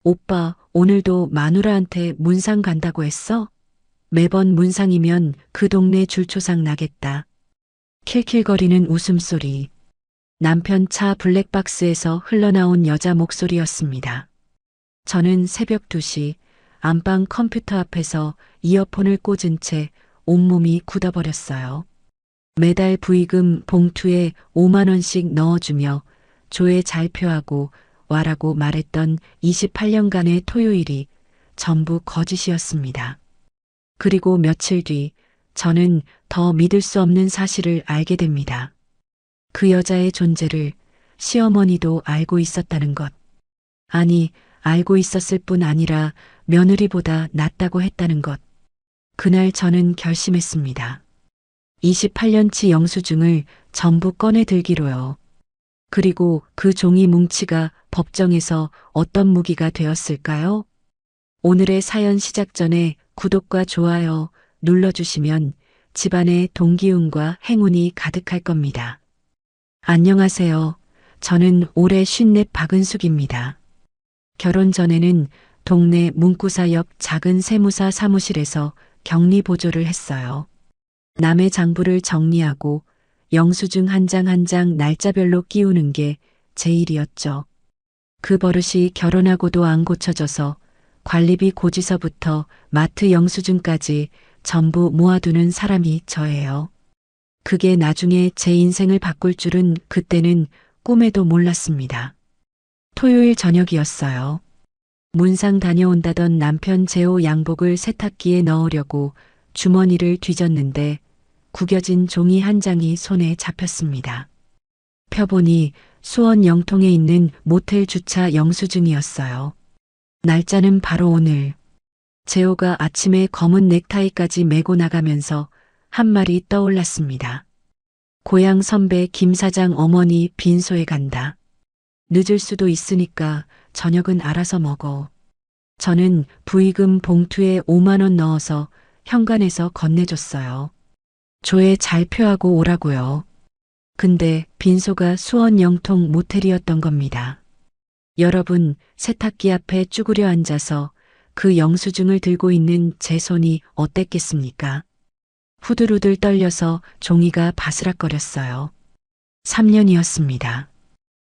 오빠, 오늘도 마누라한테 문상 간다고 했어? 매번 문상이면 그 동네 줄초상 나겠다. 킬킬거리는 웃음소리. 남편 차 블랙박스에서 흘러나온 여자 목소리였습니다. 저는 새벽 2시 안방 컴퓨터 앞에서 이어폰을 꽂은 채 온몸이 굳어버렸어요. 매달 부의금 봉투에 5만 원씩 넣어주며 조회 잘 표하고 와라고 말했던 28년간의 토요일이 전부 거짓이었습니다. 그리고 며칠 뒤 저는 더 믿을 수 없는 사실을 알게 됩니다. 그 여자의 존재를 시어머니도 알고 있었다는 것. 아니, 알고 있었을 뿐 아니라 며느리보다 낫다고 했다는 것. 그날 저는 결심했습니다. 28년치 영수증을 전부 꺼내 들기로요. 그리고 그 종이 뭉치가 법정에서 어떤 무기가 되었을까요? 오늘의 사연 시작 전에 구독과 좋아요 눌러주시면 집안에 동기운과 행운이 가득할 겁니다. 안녕하세요. 저는 올해 54 박은숙입니다. 결혼 전에는 동네 문구사 옆 작은 세무사 사무실에서 격리 보조를 했어요. 남의 장부를 정리하고 영수증 한 장 한 장 날짜별로 끼우는 게 제 일이었죠. 그 버릇이 결혼하고도 안 고쳐져서 관리비 고지서부터 마트 영수증까지 전부 모아두는 사람이 저예요. 그게 나중에 제 인생을 바꿀 줄은 그때는 꿈에도 몰랐습니다. 토요일 저녁이었어요. 문상 다녀온다던 남편 제 옷 양복을 세탁기에 넣으려고 주머니를 뒤졌는데 구겨진 종이 한 장이 손에 잡혔습니다. 펴보니 수원 영통에 있는 모텔 주차 영수증이었어요. 날짜는 바로 오늘. 재호가 아침에 검은 넥타이까지 메고 나가면서 한 말이 떠올랐습니다. 고향 선배 김 사장 어머니 빈소에 간다. 늦을 수도 있으니까 저녁은 알아서 먹어. 저는 부의금 봉투에 5만 원 넣어서 현관에서 건네줬어요. 조에 잘 표하고 오라고요. 근데 빈소가 수원 영통 모텔이었던 겁니다. 여러분, 세탁기 앞에 쭈그려 앉아서 그 영수증을 들고 있는 제 손이 어땠겠습니까? 후들후들 떨려서 종이가 바스락거렸어요. 3년이었습니다.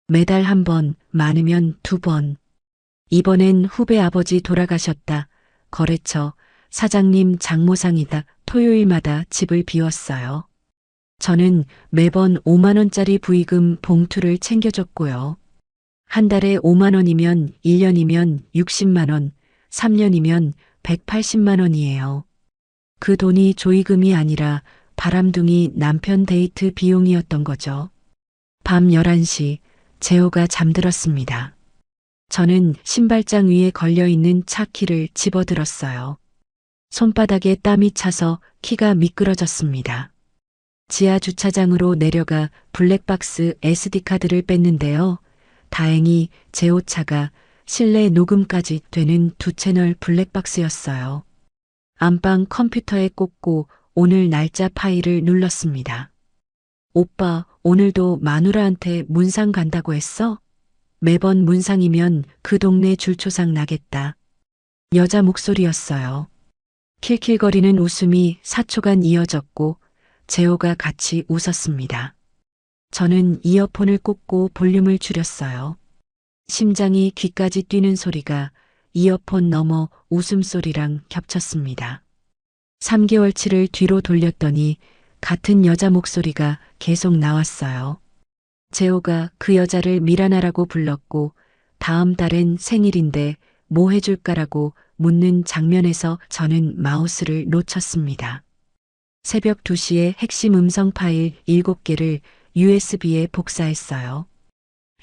매달 한 번, 많으면 2번. 이번엔 후배 아버지 돌아가셨다. 거래처, 사장님 장모상이다. 토요일마다 집을 비웠어요. 저는 매번 5만 원짜리 부의금 봉투를 챙겨줬고요. 한 달에 5만 원이면 1년이면 60만 원, 3년이면 180만 원이에요. 그 돈이 조의금이 아니라 바람둥이 남편 데이트 비용이었던 거죠. 밤 11시 재호가 잠들었습니다. 저는 신발장 위에 걸려있는 차 키를 집어들었어요. 손바닥에 땀이 차서 키가 미끄러졌습니다. 지하 주차장으로 내려가 블랙박스 SD카드를 뺐는데요. 다행히 제 옷차가 실내 녹음까지 되는 2채널 블랙박스였어요. 안방 컴퓨터에 꽂고 오늘 날짜 파일을 눌렀습니다. 오빠, 오늘도 마누라한테 문상 간다고 했어? 매번 문상이면 그 동네 줄초상 나겠다. 여자 목소리였어요. 킬킬거리는 웃음이 4초간 이어졌고 재호가 같이 웃었습니다. 저는 이어폰을 꽂고 볼륨을 줄였어요. 심장이 귀까지 뛰는 소리가 이어폰 너머 웃음소리랑 겹쳤습니다. 3개월치를 뒤로 돌렸더니 같은 여자 목소리가 계속 나왔어요. 재호가 그 여자를 미라나라고 불렀고 다음 달엔 생일인데 뭐 해줄까라고 묻는 장면에서 저는 마우스를 놓쳤습니다. 새벽 2시에 핵심 음성 파일 7개를 USB에 복사했어요.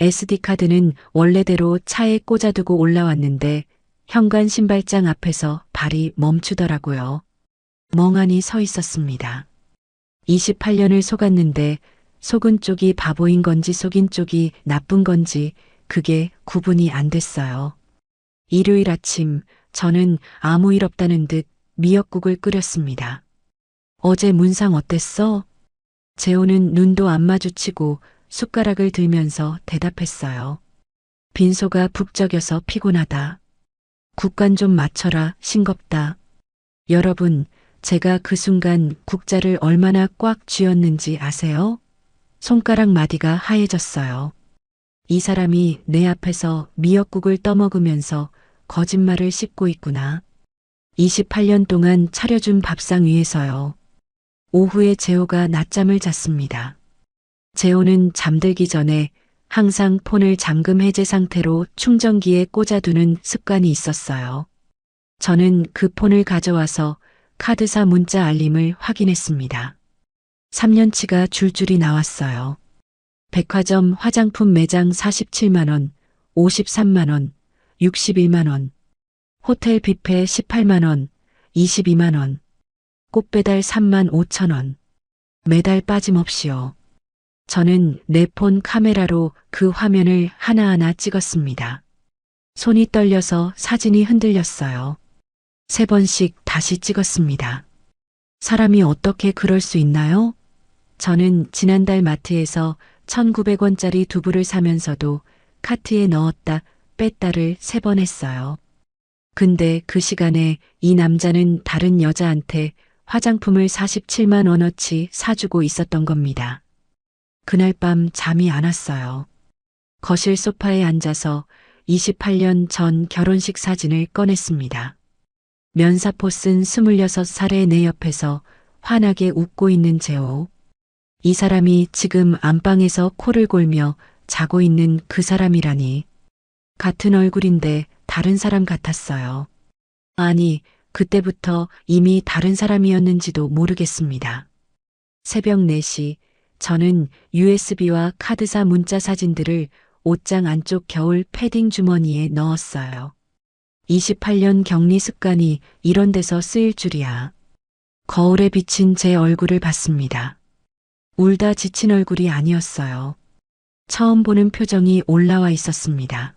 SD카드는 원래대로 차에 꽂아두고 올라왔는데 현관 신발장 앞에서 발이 멈추더라고요. 멍하니 서 있었습니다. 28년을 속았는데 속은 쪽이 바보인 건지 속인 쪽이 나쁜 건지 그게 구분이 안 됐어요. 일요일 아침 저는 아무 일 없다는 듯 미역국을 끓였습니다. 어제 문상 어땠어? 재호는 눈도 안 마주치고 숟가락을 들면서 대답했어요. 빈소가 북적여서 피곤하다. 국간 좀 맞춰라, 싱겁다. 여러분, 제가 그 순간 국자를 얼마나 꽉 쥐었는지 아세요? 손가락 마디가 하얘졌어요. 이 사람이 내 앞에서 미역국을 떠먹으면서 거짓말을 씹고 있구나. 28년 동안 차려준 밥상 위에서요. 오후에 재호가 낮잠을 잤습니다. 재호는 잠들기 전에 항상 폰을 잠금 해제 상태로 충전기에 꽂아두는 습관이 있었어요. 저는 그 폰을 가져와서 카드사 문자 알림을 확인했습니다. 3년치가 줄줄이 나왔어요. 백화점 화장품 매장 47만 원, 53만 원, 61만 원, 호텔 뷔페 18만 원, 22만 원, 꽃배달 3만 5천 원. 매달 빠짐없이요. 저는 내 폰 카메라로 그 화면을 하나하나 찍었습니다. 손이 떨려서 사진이 흔들렸어요. 3번씩 다시 찍었습니다. 사람이 어떻게 그럴 수 있나요? 저는 지난달 마트에서 1,900원짜리 두부를 사면서도 카트에 넣었다 뺐다를 3번 했어요. 근데 그 시간에 이 남자는 다른 여자한테 화장품을 47만 원어치 사주고 있었던 겁니다. 그날 밤 잠이 안 왔어요. 거실 소파에 앉아서 28년 전 결혼식 사진을 꺼냈습니다. 면사포 쓴 26살의 내 옆에서 환하게 웃고 있는 재호. 이 사람이 지금 안방에서 코를 골며 자고 있는 그 사람이라니. 같은 얼굴인데 다른 사람 같았어요. 아니, 그때부터 이미 다른 사람이었는지도 모르겠습니다. 새벽 4시, 저는 USB와 카드사 문자 사진들을 옷장 안쪽 겨울 패딩 주머니에 넣었어요. 28년 격리 습관이 이런 데서 쓰일 줄이야. 거울에 비친 제 얼굴을 봤습니다. 울다 지친 얼굴이 아니었어요. 처음 보는 표정이 올라와 있었습니다.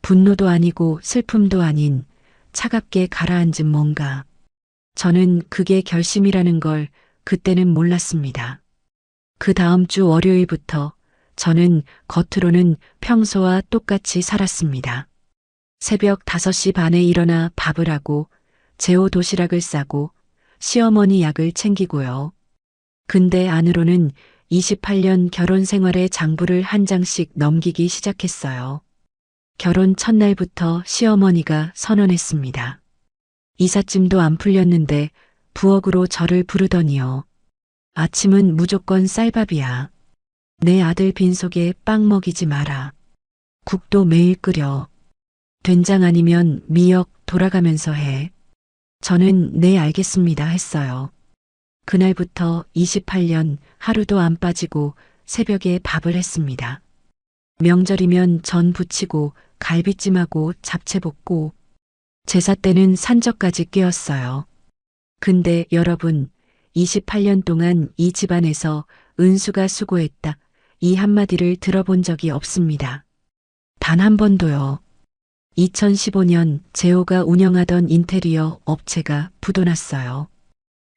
분노도 아니고 슬픔도 아닌 차갑게 가라앉은 뭔가. 저는 그게 결심이라는 걸 그때는 몰랐습니다. 그 다음 주 월요일부터 저는 겉으로는 평소와 똑같이 살았습니다. 새벽 5시 반에 일어나 밥을 하고 재호 도시락을 싸고 시어머니 약을 챙기고요. 근데 안으로는 28년 결혼 생활의 장부를 한 장씩 넘기기 시작했어요. 결혼 첫날부터 시어머니가 선언했습니다. 이삿짐도 안 풀렸는데 부엌으로 저를 부르더니요. 아침은 무조건 쌀밥이야. 내 아들 빈속에 빵 먹이지 마라. 국도 매일 끓여. 된장 아니면 미역 돌아가면서 해. 저는 네 알겠습니다 했어요. 그날부터 28년 하루도 안 빠지고 새벽에 밥을 했습니다. 명절이면 전 부치고 갈비찜하고 잡채 볶고 제사 때는 산적까지 끼웠어요. 근데 여러분, 28년 동안 이 집안에서 은수가 수고했다. 이 한마디를 들어본 적이 없습니다. 단 한 번도요. 2015년 재호가 운영하던 인테리어 업체가 부도났어요.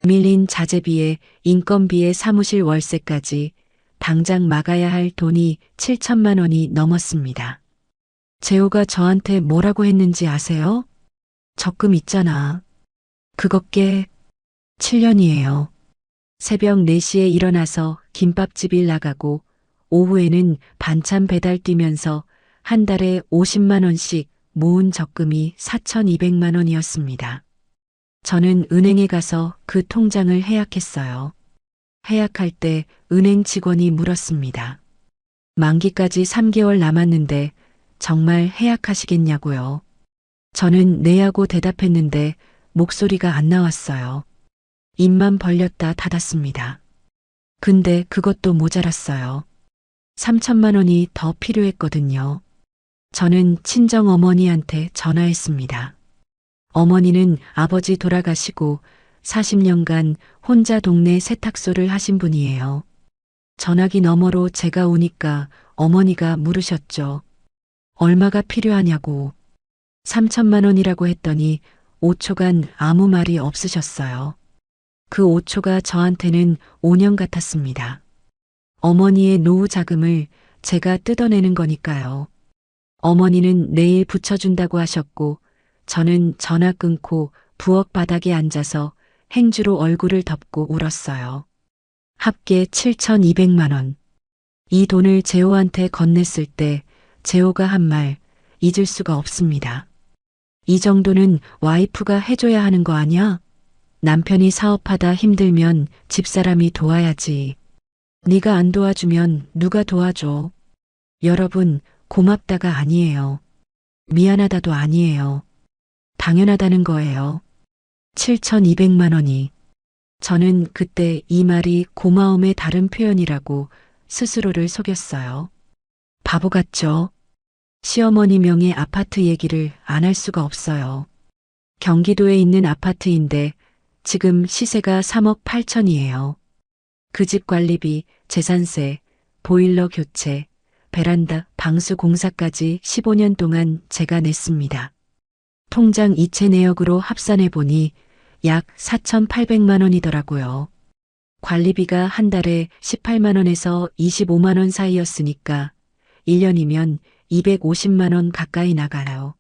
밀린 자재비에 인건비에 사무실 월세까지 당장 막아야 할 돈이 7천만 원이 넘었습니다. 재호가 저한테 뭐라고 했는지 아세요? 적금 있잖아. 그거 깨. 7년이에요. 새벽 4시에 일어나서 김밥집 일 나가고 오후에는 반찬 배달 뛰면서 한 달에 50만 원씩 모은 적금이 4,200만 원이었습니다. 저는 은행에 가서 그 통장을 해약했어요. 해약할 때 은행 직원이 물었습니다. 만기까지 3개월 남았는데 정말 해약하시겠냐고요. 저는 네 하고 대답했는데 목소리가 안 나왔어요. 입만 벌렸다 닫았습니다. 근데 그것도 모자랐어요. 3천만 원이 더 필요했거든요. 저는 친정 어머니한테 전화했습니다. 어머니는 아버지 돌아가시고 40년간 혼자 동네 세탁소를 하신 분이에요. 전화기 너머로 제가 오니까 어머니가 물으셨죠. 얼마가 필요하냐고. 3천만 원이라고 했더니 5초간 아무 말이 없으셨어요. 그 5초가 저한테는 5년 같았습니다. 어머니의 노후 자금을 제가 뜯어내는 거니까요. 어머니는 내일 붙여준다고 하셨고 저는 전화 끊고 부엌 바닥에 앉아서 행주로 얼굴을 덮고 울었어요. 합계 7,200만 원. 이 돈을 재호한테 건넸을 때 재호가 한 말 잊을 수가 없습니다. 이 정도는 와이프가 해줘야 하는 거 아니야? 남편이 사업하다 힘들면 집사람이 도와야지. 네가 안 도와주면 누가 도와줘? 여러분, 고맙다가 아니에요. 미안하다도 아니에요. 당연하다는 거예요. 7,200만 원이. 저는 그때 이 말이 고마움의 다른 표현이라고 스스로를 속였어요. 바보 같죠? 시어머니 명의 아파트 얘기를 안 할 수가 없어요. 경기도에 있는 아파트인데 지금 시세가 3억 8천이에요. 그 집 관리비, 재산세, 보일러 교체, 베란다, 방수 공사까지 15년 동안 제가 냈습니다. 통장 이체 내역으로 합산해 보니 약 4,800만 원이더라고요. 관리비가 한 달에 18만 원에서 25만 원 사이였으니까 1년이면 250만 원 가까이 나가요.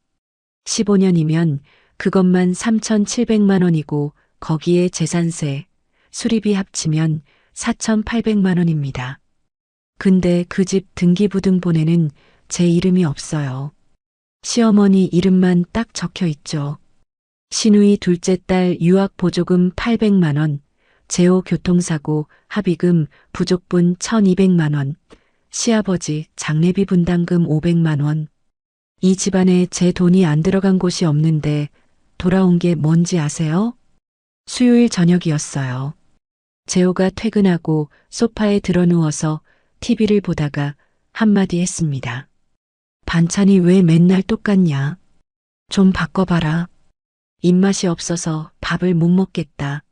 15년이면 그것만 3,700만 원이고 거기에 재산세, 수리비 합치면 4,800만 원입니다. 근데 그 집 등기부등본에는 제 이름이 없어요. 시어머니 이름만 딱 적혀 있죠. 시누이 둘째 딸 유학 보조금 800만 원, 재호 교통사고 합의금 부족분 1,200만 원, 시아버지 장례비 분담금 500만 원. 이 집안에 제 돈이 안 들어간 곳이 없는데 돌아온 게 뭔지 아세요? 수요일 저녁이었어요. 재호가 퇴근하고 소파에 드러누워서 TV를 보다가 한마디 했습니다. 반찬이 왜 맨날 똑같냐? 좀 바꿔봐라. 입맛이 없어서 밥을 못 먹겠다.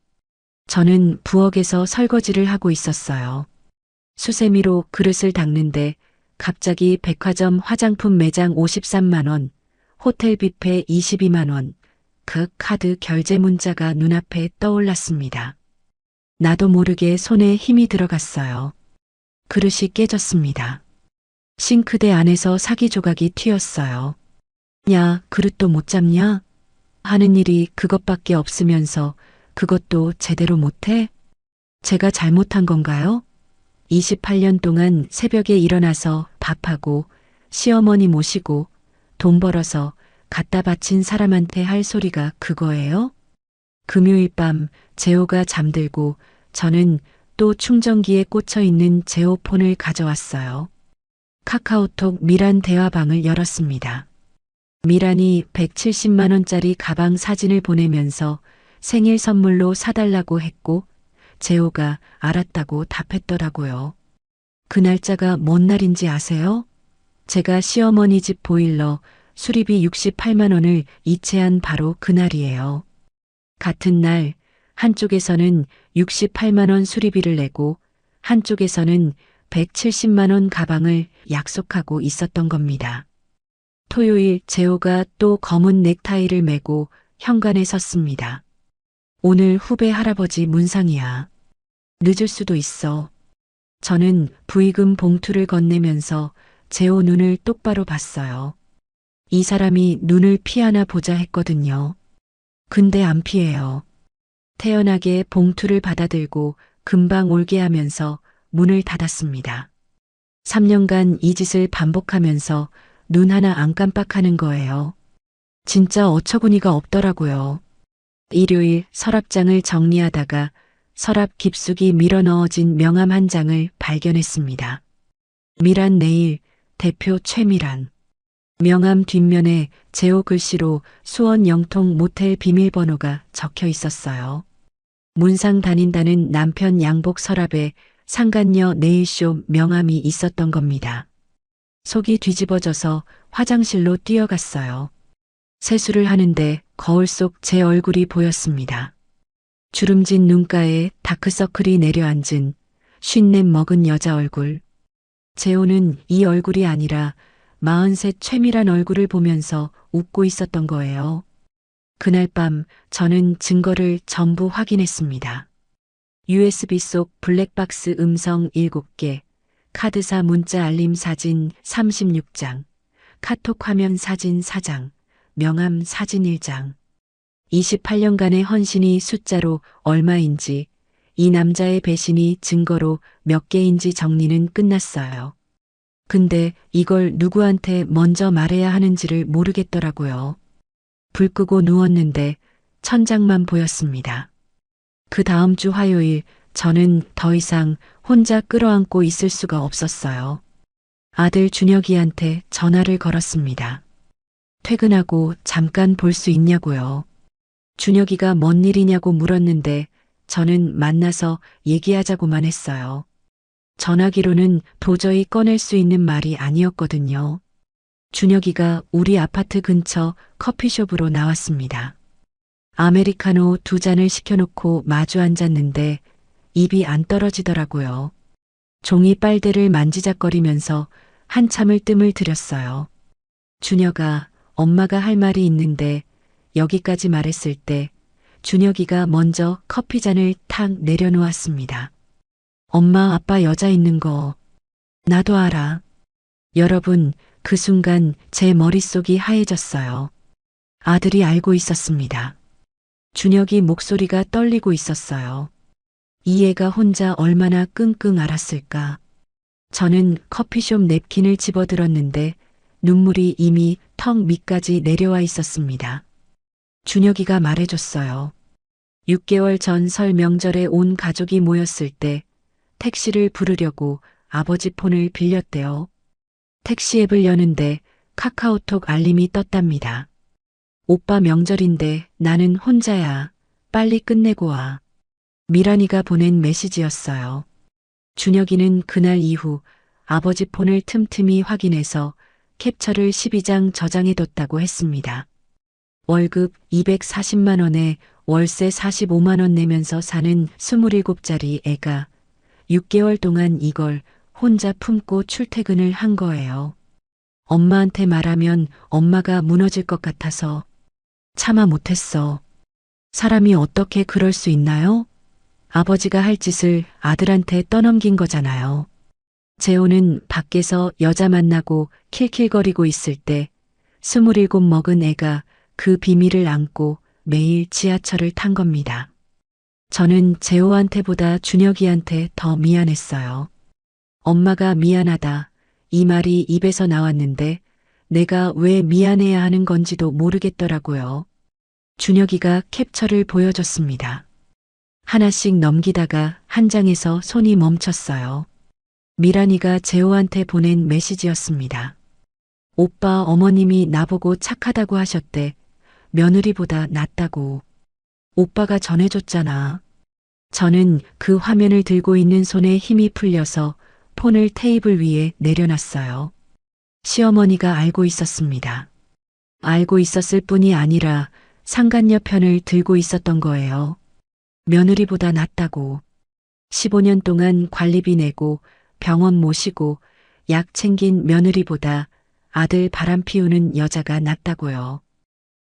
저는 부엌에서 설거지를 하고 있었어요. 수세미로 그릇을 닦는데 갑자기 백화점 화장품 매장 53만 원, 호텔 뷔페 22만 원, 그 카드 결제 문자가 눈앞에 떠올랐습니다. 나도 모르게 손에 힘이 들어갔어요. 그릇이 깨졌습니다. 싱크대 안에서 사기 조각이 튀었어요. 야, 그릇도 못 잡냐? 하는 일이 그것밖에 없으면서 그것도 제대로 못해? 제가 잘못한 건가요? 28년 동안 새벽에 일어나서 밥하고 시어머니 모시고 돈 벌어서 갖다 바친 사람한테 할 소리가 그거예요? 금요일 밤 재호가 잠들고 저는 또 충전기에 꽂혀 있는 재호 폰을 가져왔어요. 카카오톡 미란 대화방을 열었습니다. 미란이 170만 원짜리 가방 사진을 보내면서 생일 선물로 사달라고 했고 재호가 알았다고 답했더라고요. 그 날짜가 뭔 날인지 아세요? 제가 시어머니 집 보일러 수리비 68만 원을 이체한 바로 그날이에요. 같은 날 한쪽에서는 68만 원 수리비를 내고 한쪽에서는 170만 원 가방을 약속하고 있었던 겁니다. 토요일 재호가 또 검은 넥타이를 메고 현관에 섰습니다. 오늘 후배 할아버지 문상이야. 늦을 수도 있어. 저는 부의금 봉투를 건네면서 재호 눈을 똑바로 봤어요. 이 사람이 눈을 피하나 보자 했거든요. 근데 안 피해요. 태연하게 봉투를 받아들고 금방 올게 하면서 문을 닫았습니다. 3년간 이 짓을 반복하면서 눈 하나 안 깜빡하는 거예요. 진짜 어처구니가 없더라고요. 일요일 서랍장을 정리하다가 서랍 깊숙이 밀어 넣어진 명함 한 장을 발견했습니다. 미란 네일, 대표 최미란. 명함 뒷면에 재호 글씨로 수원 영통 모텔 비밀번호가 적혀 있었어요. 문상 다닌다는 남편 양복 서랍에 상간녀 네일숍 명함이 있었던 겁니다. 속이 뒤집어져서 화장실로 뛰어갔어요. 세수를 하는데 거울 속 제 얼굴이 보였습니다. 주름진 눈가에 다크서클이 내려앉은 쉰냄 먹은 여자 얼굴. 재호는 이 얼굴이 아니라 43 최미란 얼굴을 보면서 웃고 있었던 거예요. 그날 밤 저는 증거를 전부 확인했습니다. USB 속 블랙박스 음성 7개, 카드사 문자 알림 사진 36장, 카톡 화면 사진 4장, 명함 사진 1장. 28년간의 헌신이 숫자로 얼마인지, 이 남자의 배신이 증거로 몇 개인지 정리는 끝났어요. 근데 이걸 누구한테 먼저 말해야 하는지를 모르겠더라고요. 불 끄고 누웠는데 천장만 보였습니다. 그 다음 주 화요일 저는 더 이상 혼자 끌어안고 있을 수가 없었어요. 아들 준혁이한테 전화를 걸었습니다. 퇴근하고 잠깐 볼 수 있냐고요. 준혁이가 뭔 일이냐고 물었는데 저는 만나서 얘기하자고만 했어요. 전화기로는 도저히 꺼낼 수 있는 말이 아니었거든요. 준혁이가 우리 아파트 근처 커피숍으로 나왔습니다. 아메리카노 2잔을 시켜놓고 마주 앉았는데 입이 안 떨어지더라고요. 종이 빨대를 만지작거리면서 한참을 뜸을 들였어요. 준혁아, 엄마가 할 말이 있는데 여기까지 말했을 때 준혁이가 먼저 커피잔을 탁 내려놓았습니다. 엄마 아빠 여자 있는 거 나도 알아. 여러분, 그 순간 제 머릿속이 하얘졌어요. 아들이 알고 있었습니다. 준혁이 목소리가 떨리고 있었어요. 이 애가 혼자 얼마나 끙끙 앓았을까. 저는 커피숍 냅킨을 집어들었는데 눈물이 이미 턱 밑까지 내려와 있었습니다. 준혁이가 말해줬어요. 6개월 전 설 명절에 온 가족이 모였을 때 택시를 부르려고 아버지 폰을 빌렸대요. 택시 앱을 여는데 카카오톡 알림이 떴답니다. 오빠 명절인데 나는 혼자야. 빨리 끝내고 와. 미란이가 보낸 메시지였어요. 준혁이는 그날 이후 아버지 폰을 틈틈이 확인해서 캡처를 12장 저장해뒀다고 했습니다. 월급 240만 원에 월세 45만 원 내면서 사는 27짜리 애가 6개월 동안 이걸 혼자 품고 출퇴근을 한 거예요. 엄마한테 말하면 엄마가 무너질 것 같아서 참아 못했어. 사람이 어떻게 그럴 수 있나요? 아버지가 할 짓을 아들한테 떠넘긴 거잖아요. 재호는 밖에서 여자 만나고 킬킬거리고 있을 때 27 먹은 애가 그 비밀을 안고 매일 지하철을 탄 겁니다. 저는 재호한테보다 준혁이한테 더 미안했어요. 엄마가 미안하다. 이 말이 입에서 나왔는데 내가 왜 미안해야 하는 건지도 모르겠더라고요. 준혁이가 캡처를 보여줬습니다. 하나씩 넘기다가 한 장에서 손이 멈췄어요. 미란이가 재호한테 보낸 메시지였습니다. 오빠 어머님이 나보고 착하다고 하셨대. 며느리보다 낫다고. 오빠가 전해줬잖아. 저는 그 화면을 들고 있는 손에 힘이 풀려서 폰을 테이블 위에 내려놨어요. 시어머니가 알고 있었습니다. 알고 있었을 뿐이 아니라 상간녀 편을 들고 있었던 거예요. 며느리보다 낫다고. 15년 동안 관리비 내고 병원 모시고 약 챙긴 며느리보다 아들 바람 피우는 여자가 낫다고요.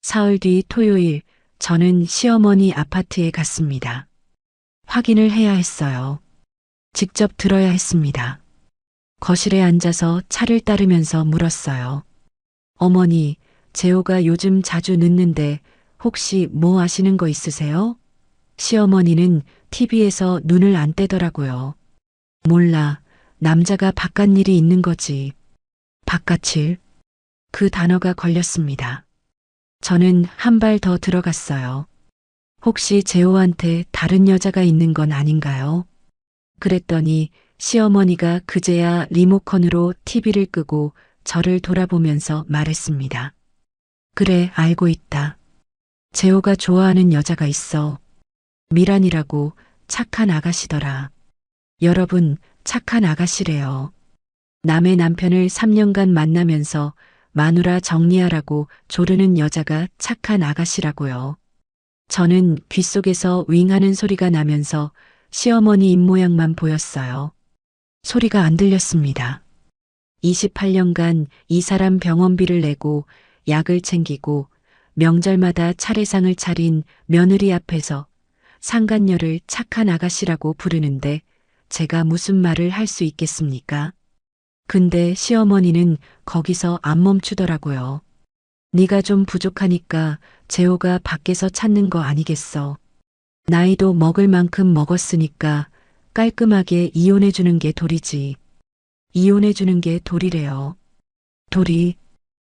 사흘 뒤 토요일 저는 시어머니 아파트에 갔습니다. 확인을 해야 했어요. 직접 들어야 했습니다. 거실에 앉아서 차를 따르면서 물었어요. 어머니, 재호가 요즘 자주 늦는데 혹시 뭐 아시는 거 있으세요? 시어머니는 TV에서 눈을 안 떼더라고요. 몰라. 남자가 바깥 일이 있는 거지. 바깥일? 그 단어가 걸렸습니다. 저는 한 발 더 들어갔어요. 혹시 재호한테 다른 여자가 있는 건 아닌가요? 그랬더니 시어머니가 그제야 리모컨으로 TV를 끄고 저를 돌아보면서 말했습니다. 그래, 알고 있다. 재호가 좋아하는 여자가 있어. 미란이라고 착한 아가씨더라. 여러분, 착한 아가씨래요. 남의 남편을 3년간 만나면서 마누라 정리하라고 조르는 여자가 착한 아가씨라고요. 저는 귓속에서 윙하는 소리가 나면서 시어머니 입모양만 보였어요. 소리가 안 들렸습니다. 28년간 이 사람 병원비를 내고 약을 챙기고 명절마다 차례상을 차린 며느리 앞에서 상간녀를 착한 아가씨라고 부르는데 제가 무슨 말을 할 수 있겠습니까? 근데 시어머니는 거기서 안 멈추더라고요. 네가 좀 부족하니까 재호가 밖에서 찾는 거 아니겠어. 나이도 먹을 만큼 먹었으니까 깔끔하게 이혼해 주는 게 도리지. 이혼해 주는 게 도리래요. 도리.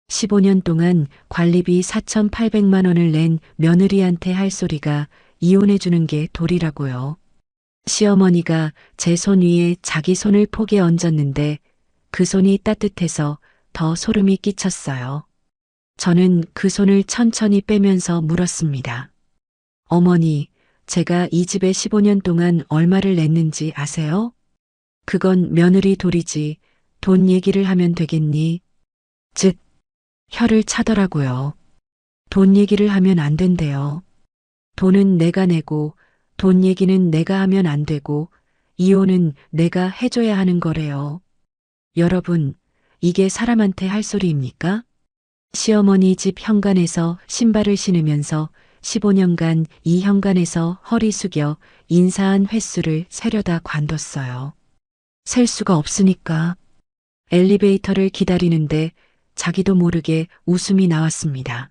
15년 동안 관리비 4,800만 원을 낸 며느리한테 할 소리가 이혼해 주는 게 도리라고요. 시어머니가 제 손 위에 자기 손을 포개 얹었는데 그 손이 따뜻해서 더 소름이 끼쳤어요. 저는 그 손을 천천히 빼면서 물었습니다. 어머니, 제가 이 집에 15년 동안 얼마를 냈는지 아세요? 그건 며느리 도리지. 돈 얘기를 하면 되겠니? 즉, 혀를 차더라고요. 돈 얘기를 하면 안 된대요. 돈은 내가 내고, 돈 얘기는 내가 하면 안 되고, 이혼은 내가 해줘야 하는 거래요. 여러분, 이게 사람한테 할 소리입니까? 시어머니 집 현관에서 신발을 신으면서 15년간 이 현관에서 허리 숙여 인사한 횟수를 세려다 관뒀어요. 셀 수가 없으니까. 엘리베이터를 기다리는데 자기도 모르게 웃음이 나왔습니다.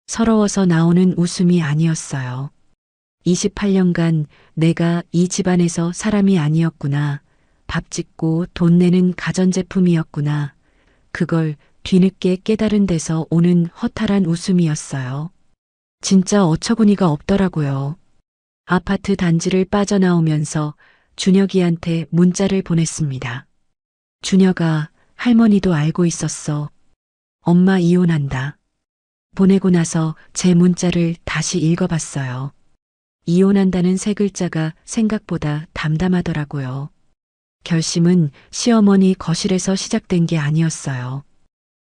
서러워서 나오는 웃음이 아니었어요. 28년간 내가 이 집안에서 사람이 아니었구나. 밥 짓고 돈 내는 가전제품이었구나. 그걸 뒤늦게 깨달은 데서 오는 허탈한 웃음이었어요. 진짜 어처구니가 없더라고요. 아파트 단지를 빠져나오면서 준혁이한테 문자를 보냈습니다. 준혁아, 할머니도 알고 있었어. 엄마 이혼한다. 보내고 나서 제 문자를 다시 읽어봤어요. 이혼한다는 세 글자가 생각보다 담담하더라고요. 결심은 시어머니 거실에서 시작된 게 아니었어요.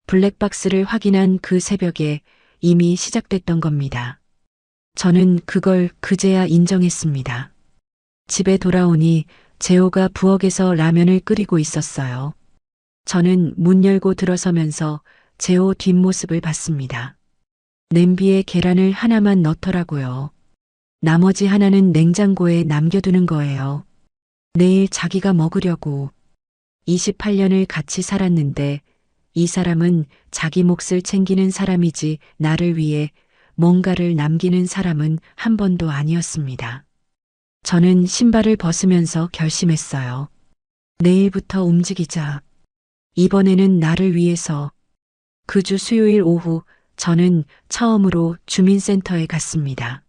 블랙박스를 확인한 그 새벽에 이미 시작됐던 겁니다. 저는 그걸 그제야 인정했습니다. 집에 돌아오니 재호가 부엌에서 라면을 끓이고 있었어요. 저는 문 열고 들어서면서 재호 뒷모습을 봤습니다. 냄비에 계란을 하나만 넣더라고요. 나머지 하나는 냉장고에 남겨두는 거예요. 내일 자기가 먹으려고. 28년을 같이 살았는데 이 사람은 자기 몫을 챙기는 사람이지 나를 위해 뭔가를 남기는 사람은 한 번도 아니었습니다. 저는 신발을 벗으면서 결심했어요. 내일부터 움직이자. 이번에는 나를 위해서. 그 주 수요일 오후 저는 처음으로 주민센터에 갔습니다.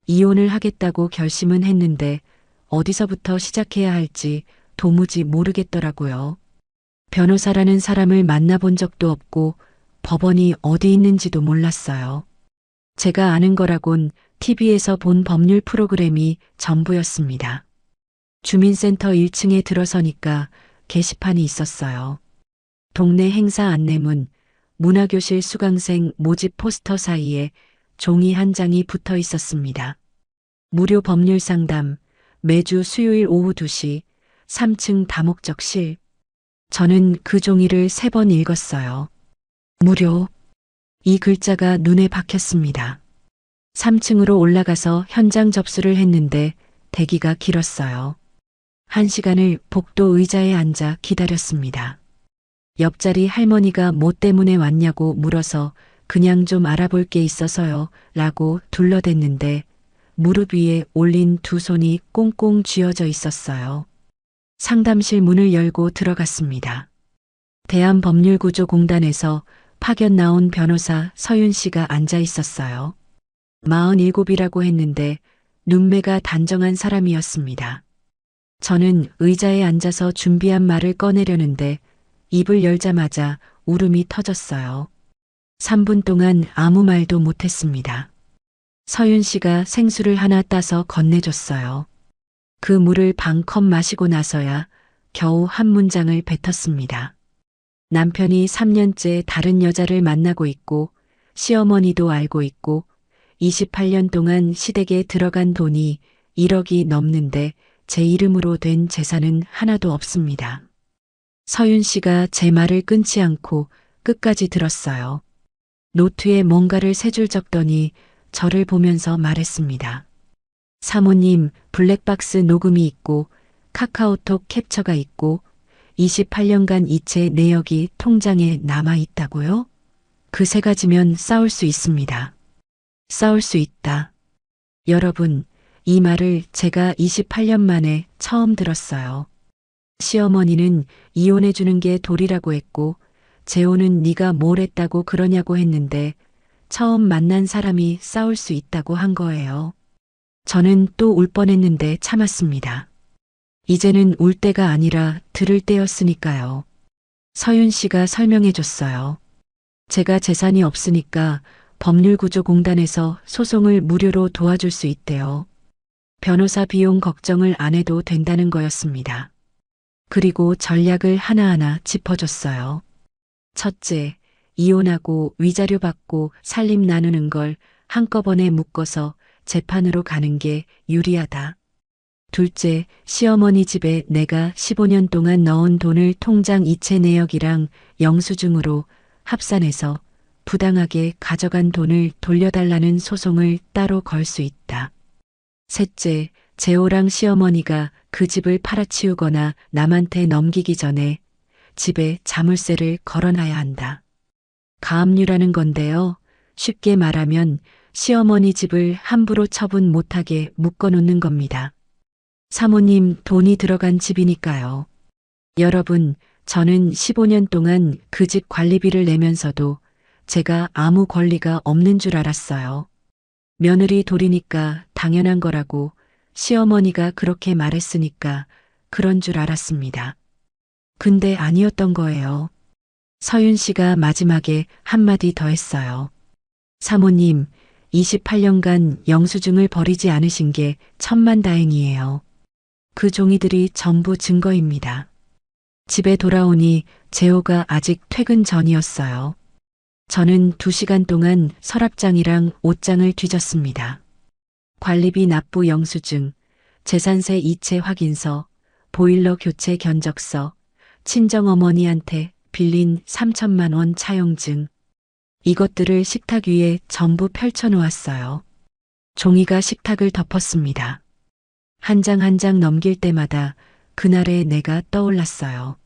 이혼을 하겠다고 결심은 했는데 어디서부터 시작해야 할지 도무지 모르겠더라고요. 변호사라는 사람을 만나본 적도 없고 법원이 어디 있는지도 몰랐어요. 제가 아는 거라곤 TV에서 본 법률 프로그램이 전부였습니다. 주민센터 1층에 들어서니까 게시판이 있었어요. 동네 행사 안내문, 문화교실 수강생 모집 포스터 사이에 종이 한 장이 붙어 있었습니다. 무료 법률 상담, 매주 수요일 오후 2시, 3층 다목적실. 저는 그 종이를 3번 읽었어요. 무료. 이 글자가 눈에 박혔습니다. 3층으로 올라가서 현장 접수를 했는데 대기가 길었어요. 1시간을 복도 의자에 앉아 기다렸습니다. 옆자리 할머니가 뭐 때문에 왔냐고 물어서 그냥 좀 알아볼 게 있어서요 라고 둘러댔는데 무릎 위에 올린 두 손이 꽁꽁 쥐어져 있었어요. 상담실 문을 열고 들어갔습니다. 대한법률구조공단에서 파견 나온 변호사 서윤 씨가 앉아 있었어요. 47이라고 했는데 눈매가 단정한 사람이었습니다. 저는 의자에 앉아서 준비한 말을 꺼내려는데 입을 열자마자 울음이 터졌어요. 3분 동안 아무 말도 못했습니다. 서윤 씨가 생수를 하나 따서 건네줬어요. 그 물을 반컵 마시고 나서야 겨우 한 문장을 뱉었습니다. 남편이 3년째 다른 여자를 만나고 있고 시어머니도 알고 있고 28년 동안 시댁에 들어간 돈이 1억이 넘는데 제 이름으로 된 재산은 하나도 없습니다. 서윤 씨가 제 말을 끊지 않고 끝까지 들었어요. 노트에 뭔가를 세 줄 적더니 저를 보면서 말했습니다. 사모님, 블랙박스 녹음이 있고 카카오톡 캡처가 있고 28년간 이체 내역이 통장에 남아 있다고요? 그 세 가지면 싸울 수 있습니다. 싸울 수 있다. 여러분, 이 말을 제가 28년 만에 처음 들었어요. 시어머니는 이혼해 주는 게 도리라고 했고, 재호는 네가 뭘 했다고 그러냐고 했는데, 처음 만난 사람이 싸울 수 있다고 한 거예요. 저는 또 울 뻔했는데 참았습니다. 이제는 울 때가 아니라 들을 때였으니까요. 서윤 씨가 설명해 줬어요. 제가 재산이 없으니까 법률구조공단에서 소송을 무료로 도와줄 수 있대요. 변호사 비용 걱정을 안 해도 된다는 거였습니다. 그리고 전략을 하나하나 짚어줬어요. 첫째, 이혼하고 위자료 받고 살림 나누는 걸 한꺼번에 묶어서 재판으로 가는 게 유리하다. 둘째, 시어머니 집에 내가 15년 동안 넣은 돈을 통장 이체 내역이랑 영수증으로 합산해서 부당하게 가져간 돈을 돌려달라는 소송을 따로 걸 수 있다. 셋째, 재호랑 시어머니가 그 집을 팔아치우거나 남한테 넘기기 전에 집에 자물쇠를 걸어놔야 한다. 가압류라는 건데요. 쉽게 말하면 시어머니 집을 함부로 처분 못하게 묶어놓는 겁니다. 사모님 돈이 들어간 집이니까요. 여러분, 저는 15년 동안 그 집 관리비를 내면서도 제가 아무 권리가 없는 줄 알았어요. 며느리 돌이니까 당연한 거라고 시어머니가 그렇게 말했으니까 그런 줄 알았습니다. 근데 아니었던 거예요. 서윤 씨가 마지막에 한마디 더 했어요. 사모님, 28년간 영수증을 버리지 않으신 게 천만다행이에요. 그 종이들이 전부 증거입니다. 집에 돌아오니 재호가 아직 퇴근 전이었어요. 저는 2시간 동안 서랍장이랑 옷장을 뒤졌습니다. 관리비 납부 영수증, 재산세 이체 확인서, 보일러 교체 견적서, 친정어머니한테 빌린 3천만 원 차용증. 이것들을 식탁 위에 전부 펼쳐놓았어요. 종이가 식탁을 덮었습니다. 한 장 한 장 넘길 때마다 그날의 내가 떠올랐어요.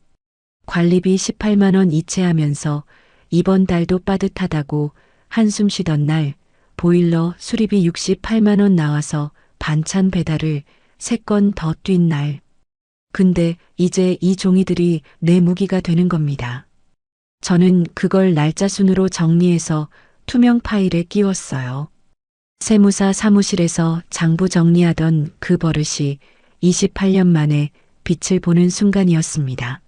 관리비 18만 원 이체하면서 이번 달도 빠듯하다고 한숨 쉬던 날 보일러 수리비 68만 원 나와서 반찬 배달을 3건 더 뛴 날. 근데 이제 이 종이들이 내 무기가 되는 겁니다. 저는 그걸 날짜 순으로 정리해서 투명 파일에 끼웠어요. 세무사 사무실에서 장부 정리하던 그 버릇이 28년 만에 빛을 보는 순간이었습니다.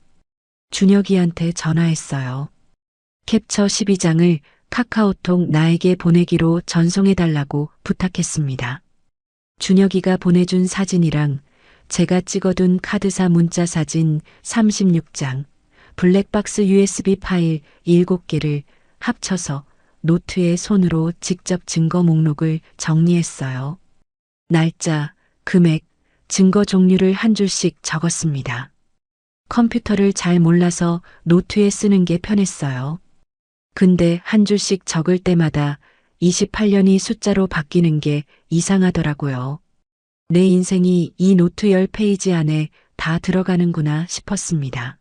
준혁이한테 전화했어요. 캡처 12장을 카카오톡 나에게 보내기로 전송해달라고 부탁했습니다. 준혁이가 보내준 사진이랑 제가 찍어둔 카드사 문자 사진 36장, 블랙박스 USB 파일 7개를 합쳐서 노트에 손으로 직접 증거 목록을 정리했어요. 날짜, 금액, 증거 종류를 한 줄씩 적었습니다. 컴퓨터를 잘 몰라서 노트에 쓰는 게 편했어요. 근데 한 줄씩 적을 때마다 28년이 숫자로 바뀌는 게 이상하더라고요. 내 인생이 이 노트 10페이지 안에 다 들어가는구나 싶었습니다.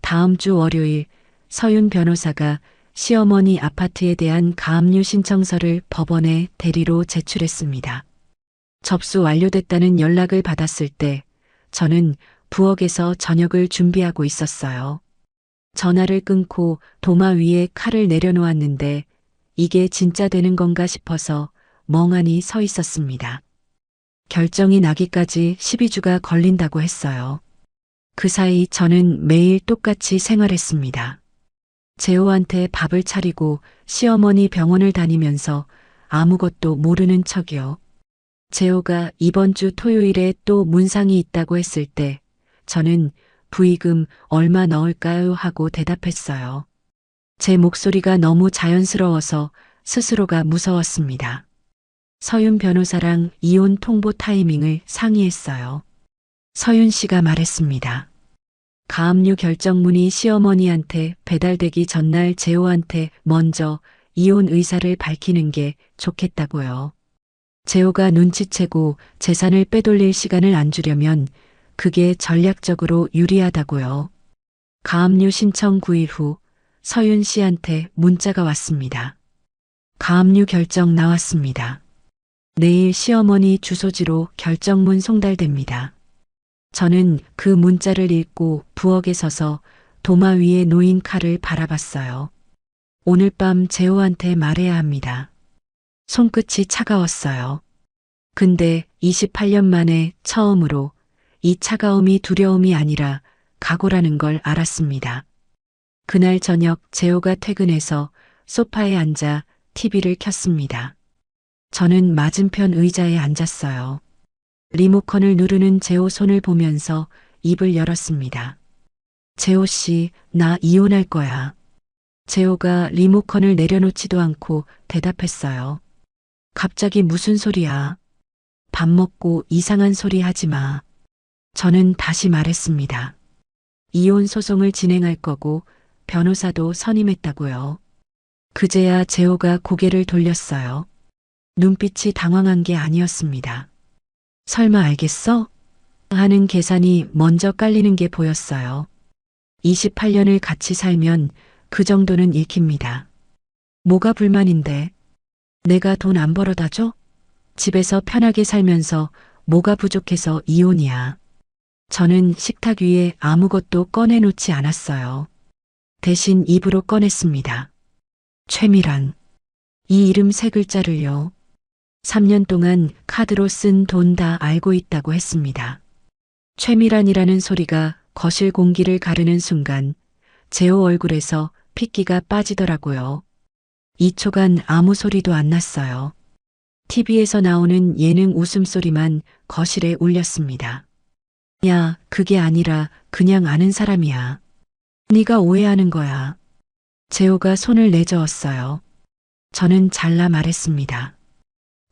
다음 주 월요일 서윤 변호사가 시어머니 아파트에 대한 가압류 신청서를 법원에 대리로 제출했습니다. 접수 완료됐다는 연락을 받았을 때 저는 부엌에서 저녁을 준비하고 있었어요. 전화를 끊고 도마 위에 칼을 내려놓았는데 이게 진짜 되는 건가 싶어서 멍하니 서 있었습니다. 결정이 나기까지 12주가 걸린다고 했어요. 그 사이 저는 매일 똑같이 생활했습니다. 재호한테 밥을 차리고 시어머니 병원을 다니면서 아무것도 모르는 척이요. 재호가 이번 주 토요일에 또 문상이 있다고 했을 때 저는 부의금 얼마 넣을까요? 하고 대답했어요. 제 목소리가 너무 자연스러워서 스스로가 무서웠습니다. 서윤 변호사랑 이혼 통보 타이밍을 상의했어요. 서윤 씨가 말했습니다. 가압류 결정문이 시어머니한테 배달되기 전날 재호한테 먼저 이혼 의사를 밝히는 게 좋겠다고요. 재호가 눈치채고 재산을 빼돌릴 시간을 안 주려면 그게 전략적으로 유리하다고요. 가압류 신청 9일 후 서윤 씨한테 문자가 왔습니다. 가압류 결정 나왔습니다. 내일 시어머니 주소지로 결정문 송달됩니다. 저는 그 문자를 읽고 부엌에 서서 도마 위에 놓인 칼을 바라봤어요. 오늘 밤 재호한테 말해야 합니다. 손끝이 차가웠어요. 근데 28년 만에 처음으로 이 차가움이 두려움이 아니라 각오라는 걸 알았습니다. 그날 저녁 재호가 퇴근해서 소파에 앉아 TV를 켰습니다. 저는 맞은편 의자에 앉았어요. 리모컨을 누르는 재호 손을 보면서 입을 열었습니다. 재호 씨, 나 이혼할 거야. 재호가 리모컨을 내려놓지도 않고 대답했어요. 갑자기 무슨 소리야? 밥 먹고 이상한 소리 하지 마. 저는 다시 말했습니다. 이혼 소송을 진행할 거고 변호사도 선임했다고요. 그제야 재호가 고개를 돌렸어요. 눈빛이 당황한 게 아니었습니다. 설마 알겠어? 하는 계산이 먼저 깔리는 게 보였어요. 28년을 같이 살면 그 정도는 읽힙니다. 뭐가 불만인데? 내가 돈 안 벌어다 줘? 집에서 편하게 살면서 뭐가 부족해서 이혼이야. 저는 식탁 위에 아무것도 꺼내놓지 않았어요. 대신 입으로 꺼냈습니다. 최미란. 이 이름 세 글자를요. 3년 동안 카드로 쓴 돈 다 알고 있다고 했습니다. 최미란이라는 소리가 거실 공기를 가르는 순간 재호 얼굴에서 핏기가 빠지더라고요. 2초간 아무 소리도 안 났어요. TV에서 나오는 예능 웃음소리만 거실에 울렸습니다. 야, 그게 아니라 그냥 아는 사람이야. 네가 오해하는 거야. 재호가 손을 내저었어요. 저는 잘라 말했습니다.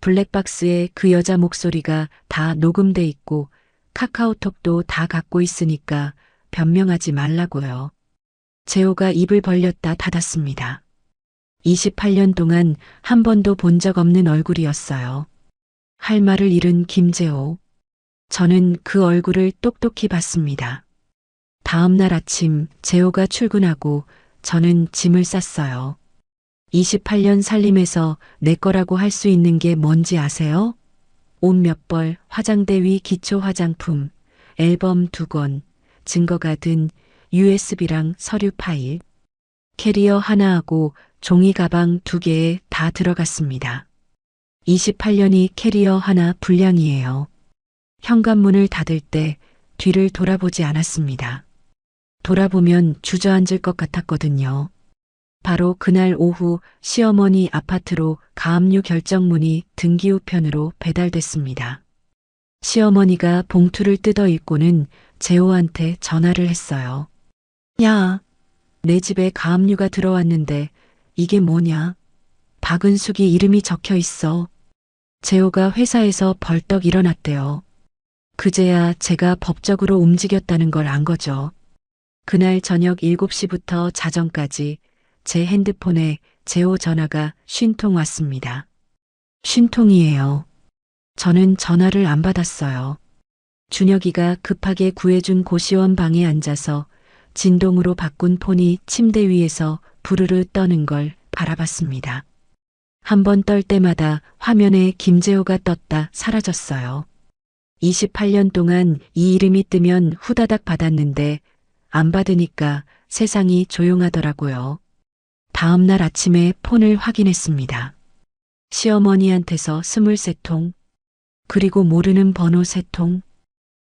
블랙박스에 그 여자 목소리가 다 녹음돼 있고 카카오톡도 다 갖고 있으니까 변명하지 말라고요. 재호가 입을 벌렸다 닫았습니다. 28년 동안 한 번도 본 적 없는 얼굴이었어요. 할 말을 잃은 김재호. 저는 그 얼굴을 똑똑히 봤습니다. 다음 날 아침 재호가 출근하고 저는 짐을 쌌어요. 28년 살림에서 내 거라고 할 수 있는 게 뭔지 아세요? 옷 몇 벌, 화장대 위 기초 화장품, 앨범 2권, 증거가 든 USB랑 서류 파일, 캐리어 하나하고 종이 가방 2개에 다 들어갔습니다. 28년이 캐리어 하나 분량이에요. 현관문을 닫을 때 뒤를 돌아보지 않았습니다. 돌아보면 주저앉을 것 같았거든요. 바로 그날 오후 시어머니 아파트로 가압류 결정문이 등기 우편으로 배달됐습니다. 시어머니가 봉투를 뜯어 읽고는 재호한테 전화를 했어요. 야, 내 집에 가압류가 들어왔는데 이게 뭐냐? 박은숙이 이름이 적혀 있어. 재호가 회사에서 벌떡 일어났대요. 그제야 제가 법적으로 움직였다는 걸 안 거죠. 그날 저녁 7시부터 자정까지 제 핸드폰에 재호 전화가 50통 왔습니다. 50통이에요. 저는 전화를 안 받았어요. 준혁이가 급하게 구해준 고시원 방에 앉아서 진동으로 바꾼 폰이 침대 위에서 부르르 떠는 걸 바라봤습니다. 한 번 떨 때마다 화면에 김재호가 떴다 사라졌어요. 28년 동안 이 이름이 뜨면 후다닥 받았는데 안 받으니까 세상이 조용하더라고요. 다음 날 아침에 폰을 확인했습니다. 시어머니한테서 23통, 그리고 모르는 번호 3통.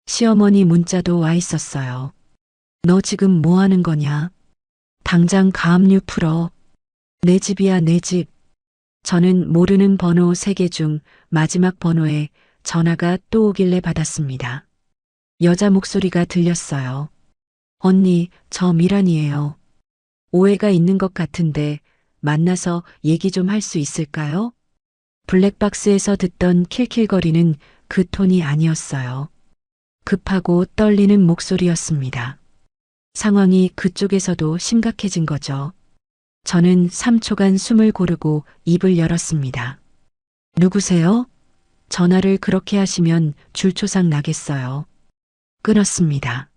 시어머니 문자도 와 있었어요. 너 지금 뭐 하는 거냐? 당장 가압류 풀어. 내 집이야, 내 집. 저는 모르는 번호 3개 중 마지막 번호에 전화가 또 오길래 받았습니다. 여자 목소리가 들렸어요. 언니, 저 미란이에요. 오해가 있는 것 같은데 만나서 얘기 좀 할 수 있을까요? 블랙박스에서 듣던 킬킬거리는 그 톤이 아니었어요. 급하고 떨리는 목소리였습니다. 상황이 그쪽에서도 심각해진 거죠. 저는 3초간 숨을 고르고 입을 열었습니다. 누구세요? 전화를 그렇게 하시면 줄초상 나겠어요. 끊었습니다.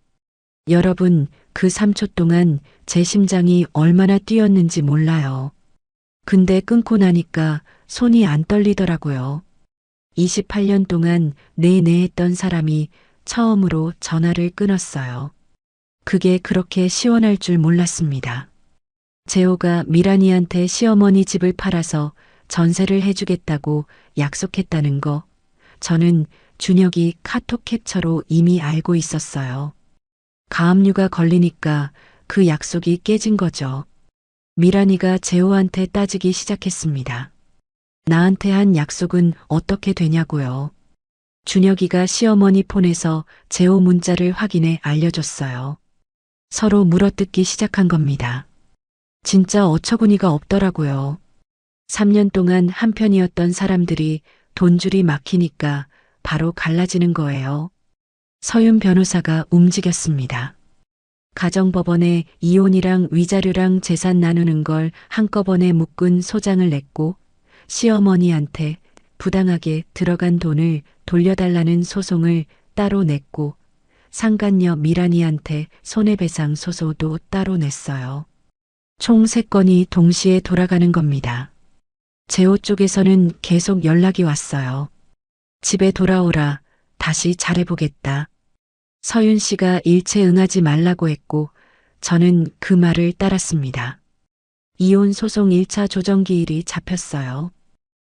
여러분, 그 3초 동안 제 심장이 얼마나 뛰었는지 몰라요. 근데 끊고 나니까 손이 안 떨리더라고요. 28년 동안 네네 했던 사람이 처음으로 전화를 끊었어요. 그게 그렇게 시원할 줄 몰랐습니다. 재호가 미란이한테 시어머니 집을 팔아서 전세를 해주겠다고 약속했다는 거, 저는 준혁이 카톡 캡처로 이미 알고 있었어요. 가압류가 걸리니까 그 약속이 깨진 거죠. 미란이가 재호한테 따지기 시작했습니다. 나한테 한 약속은 어떻게 되냐고요. 준혁이가 시어머니 폰에서 재호 문자를 확인해 알려줬어요. 서로 물어뜯기 시작한 겁니다. 진짜 어처구니가 없더라고요. 3년 동안 한편이었던 사람들이 돈줄이 막히니까 바로 갈라지는 거예요. 서윤 변호사가 움직였습니다. 가정법원에 이혼이랑 위자료랑 재산 나누는 걸 한꺼번에 묶은 소장을 냈고 시어머니한테 부당하게 들어간 돈을 돌려달라는 소송을 따로 냈고 상간녀 미란이한테 손해배상 소송도 따로 냈어요. 총 3건이 동시에 돌아가는 겁니다. 재호 쪽에서는 계속 연락이 왔어요. 집에 돌아오라. 다시 잘해보겠다. 서윤 씨가 일체 응하지 말라고 했고 저는 그 말을 따랐습니다. 이혼 소송 1차 조정기일이 잡혔어요.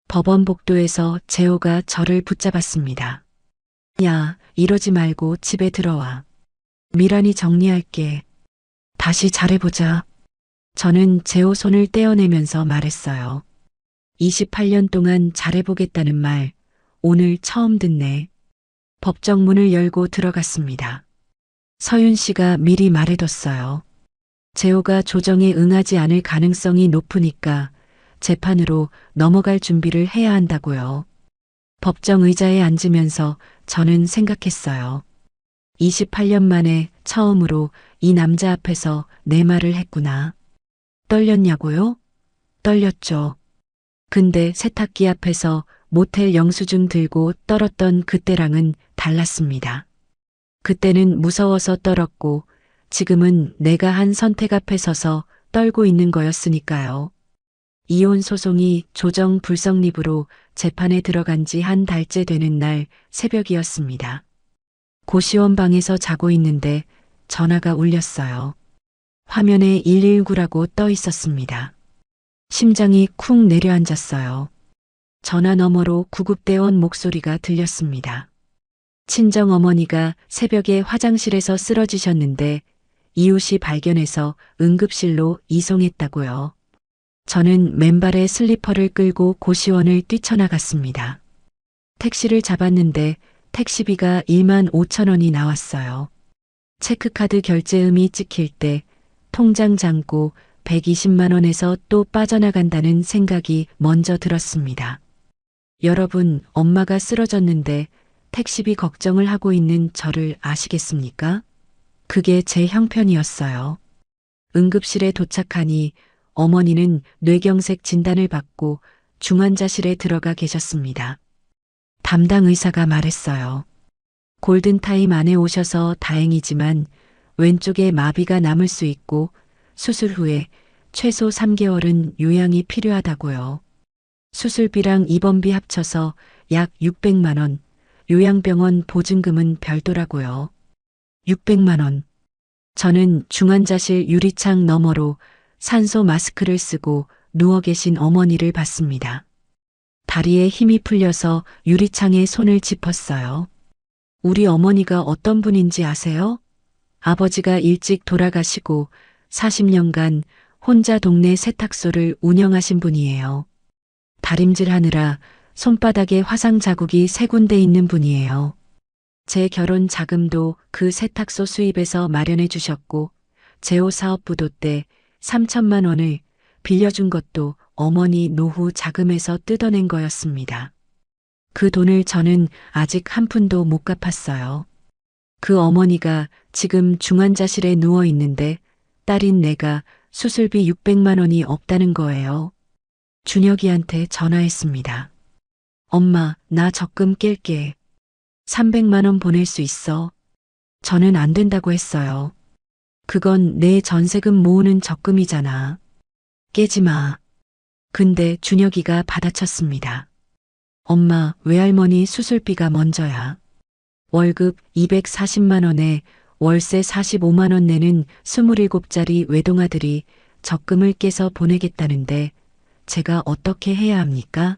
법원 복도에서 재호가 저를 붙잡았습니다. 야, 이러지 말고 집에 들어와. 미란이 정리할게. 다시 잘해보자. 저는 재호 손을 떼어내면서 말했어요. 28년 동안 잘해보겠다는 말, 오늘 처음 듣네. 법정 문을 열고 들어갔습니다. 서윤 씨가 미리 말해뒀어요. 재호가 조정에 응하지 않을 가능성이 높으니까 재판으로 넘어갈 준비를 해야 한다고요. 법정 의자에 앉으면서 저는 생각했어요. 28년 만에 처음으로 이 남자 앞에서 내 말을 했구나. 떨렸냐고요? 떨렸죠. 근데 세탁기 앞에서 모텔 영수증 들고 떨었던 그때랑은 달랐습니다. 그때는 무서워서 떨었고 지금은 내가 한 선택 앞에 서서 떨고 있는 거였으니까요. 이혼 소송이 조정 불성립으로 재판에 들어간 지 한 달째 되는 날 새벽이었습니다. 고시원 방에서 자고 있는데 전화가 울렸어요. 화면에 119라고 떠 있었습니다. 심장이 쿵 내려앉았어요. 전화 너머로 구급대원 목소리가 들렸습니다. 친정 어머니가 새벽에 화장실에서 쓰러지셨는데 이웃이 발견해서 응급실로 이송했다고요. 저는 맨발에 슬리퍼를 끌고 고시원을 뛰쳐나갔습니다. 택시를 잡았는데 택시비가 1만 5천 원이 나왔어요. 체크카드 결제음이 찍힐 때 통장 잔고 120만 원에서 또 빠져나간다는 생각이 먼저 들었습니다. 여러분, 엄마가 쓰러졌는데 택시비 걱정을 하고 있는 저를 아시겠습니까? 그게 제 형편이었어요. 응급실에 도착하니 어머니는 뇌경색 진단을 받고 중환자실에 들어가 계셨습니다. 담당 의사가 말했어요. 골든타임 안에 오셔서 다행이지만 왼쪽에 마비가 남을 수 있고 수술 후에 최소 3개월은 요양이 필요하다고요. 수술비랑 입원비 합쳐서 약 600만 원, 요양병원 보증금은 별도라고요. 600만 원. 저는 중환자실 유리창 너머로 산소 마스크를 쓰고 누워 계신 어머니를 봤습니다. 다리에 힘이 풀려서 유리창에 손을 짚었어요. 우리 어머니가 어떤 분인지 아세요? 아버지가 일찍 돌아가시고 40년간 혼자 동네 세탁소를 운영하신 분이에요. 다림질하느라 손바닥에 화상 자국이 3군데 있는 분이에요. 제 결혼 자금도 그 세탁소 수입에서 마련해 주셨고 제호 사업부도 때 3천만 원을 빌려준 것도 어머니 노후 자금에서 뜯어낸 거였습니다. 그 돈을 저는 아직 한 푼도 못 갚았어요. 그 어머니가 지금 중환자실에 누워 있는데 딸인 내가 수술비 600만 원이 없다는 거예요. 준혁이한테 전화했습니다. 엄마, 나 적금 깰게. 300만 원 보낼 수 있어. 저는 안 된다고 했어요. 그건 내 전세금 모으는 적금이잖아. 깨지 마. 근데 준혁이가 받아쳤습니다. 엄마, 외할머니 수술비가 먼저야. 월급 240만 원에 월세 45만 원 내는 27짜리 외동아들이 적금을 깨서 보내겠다는데 제가 어떻게 해야 합니까?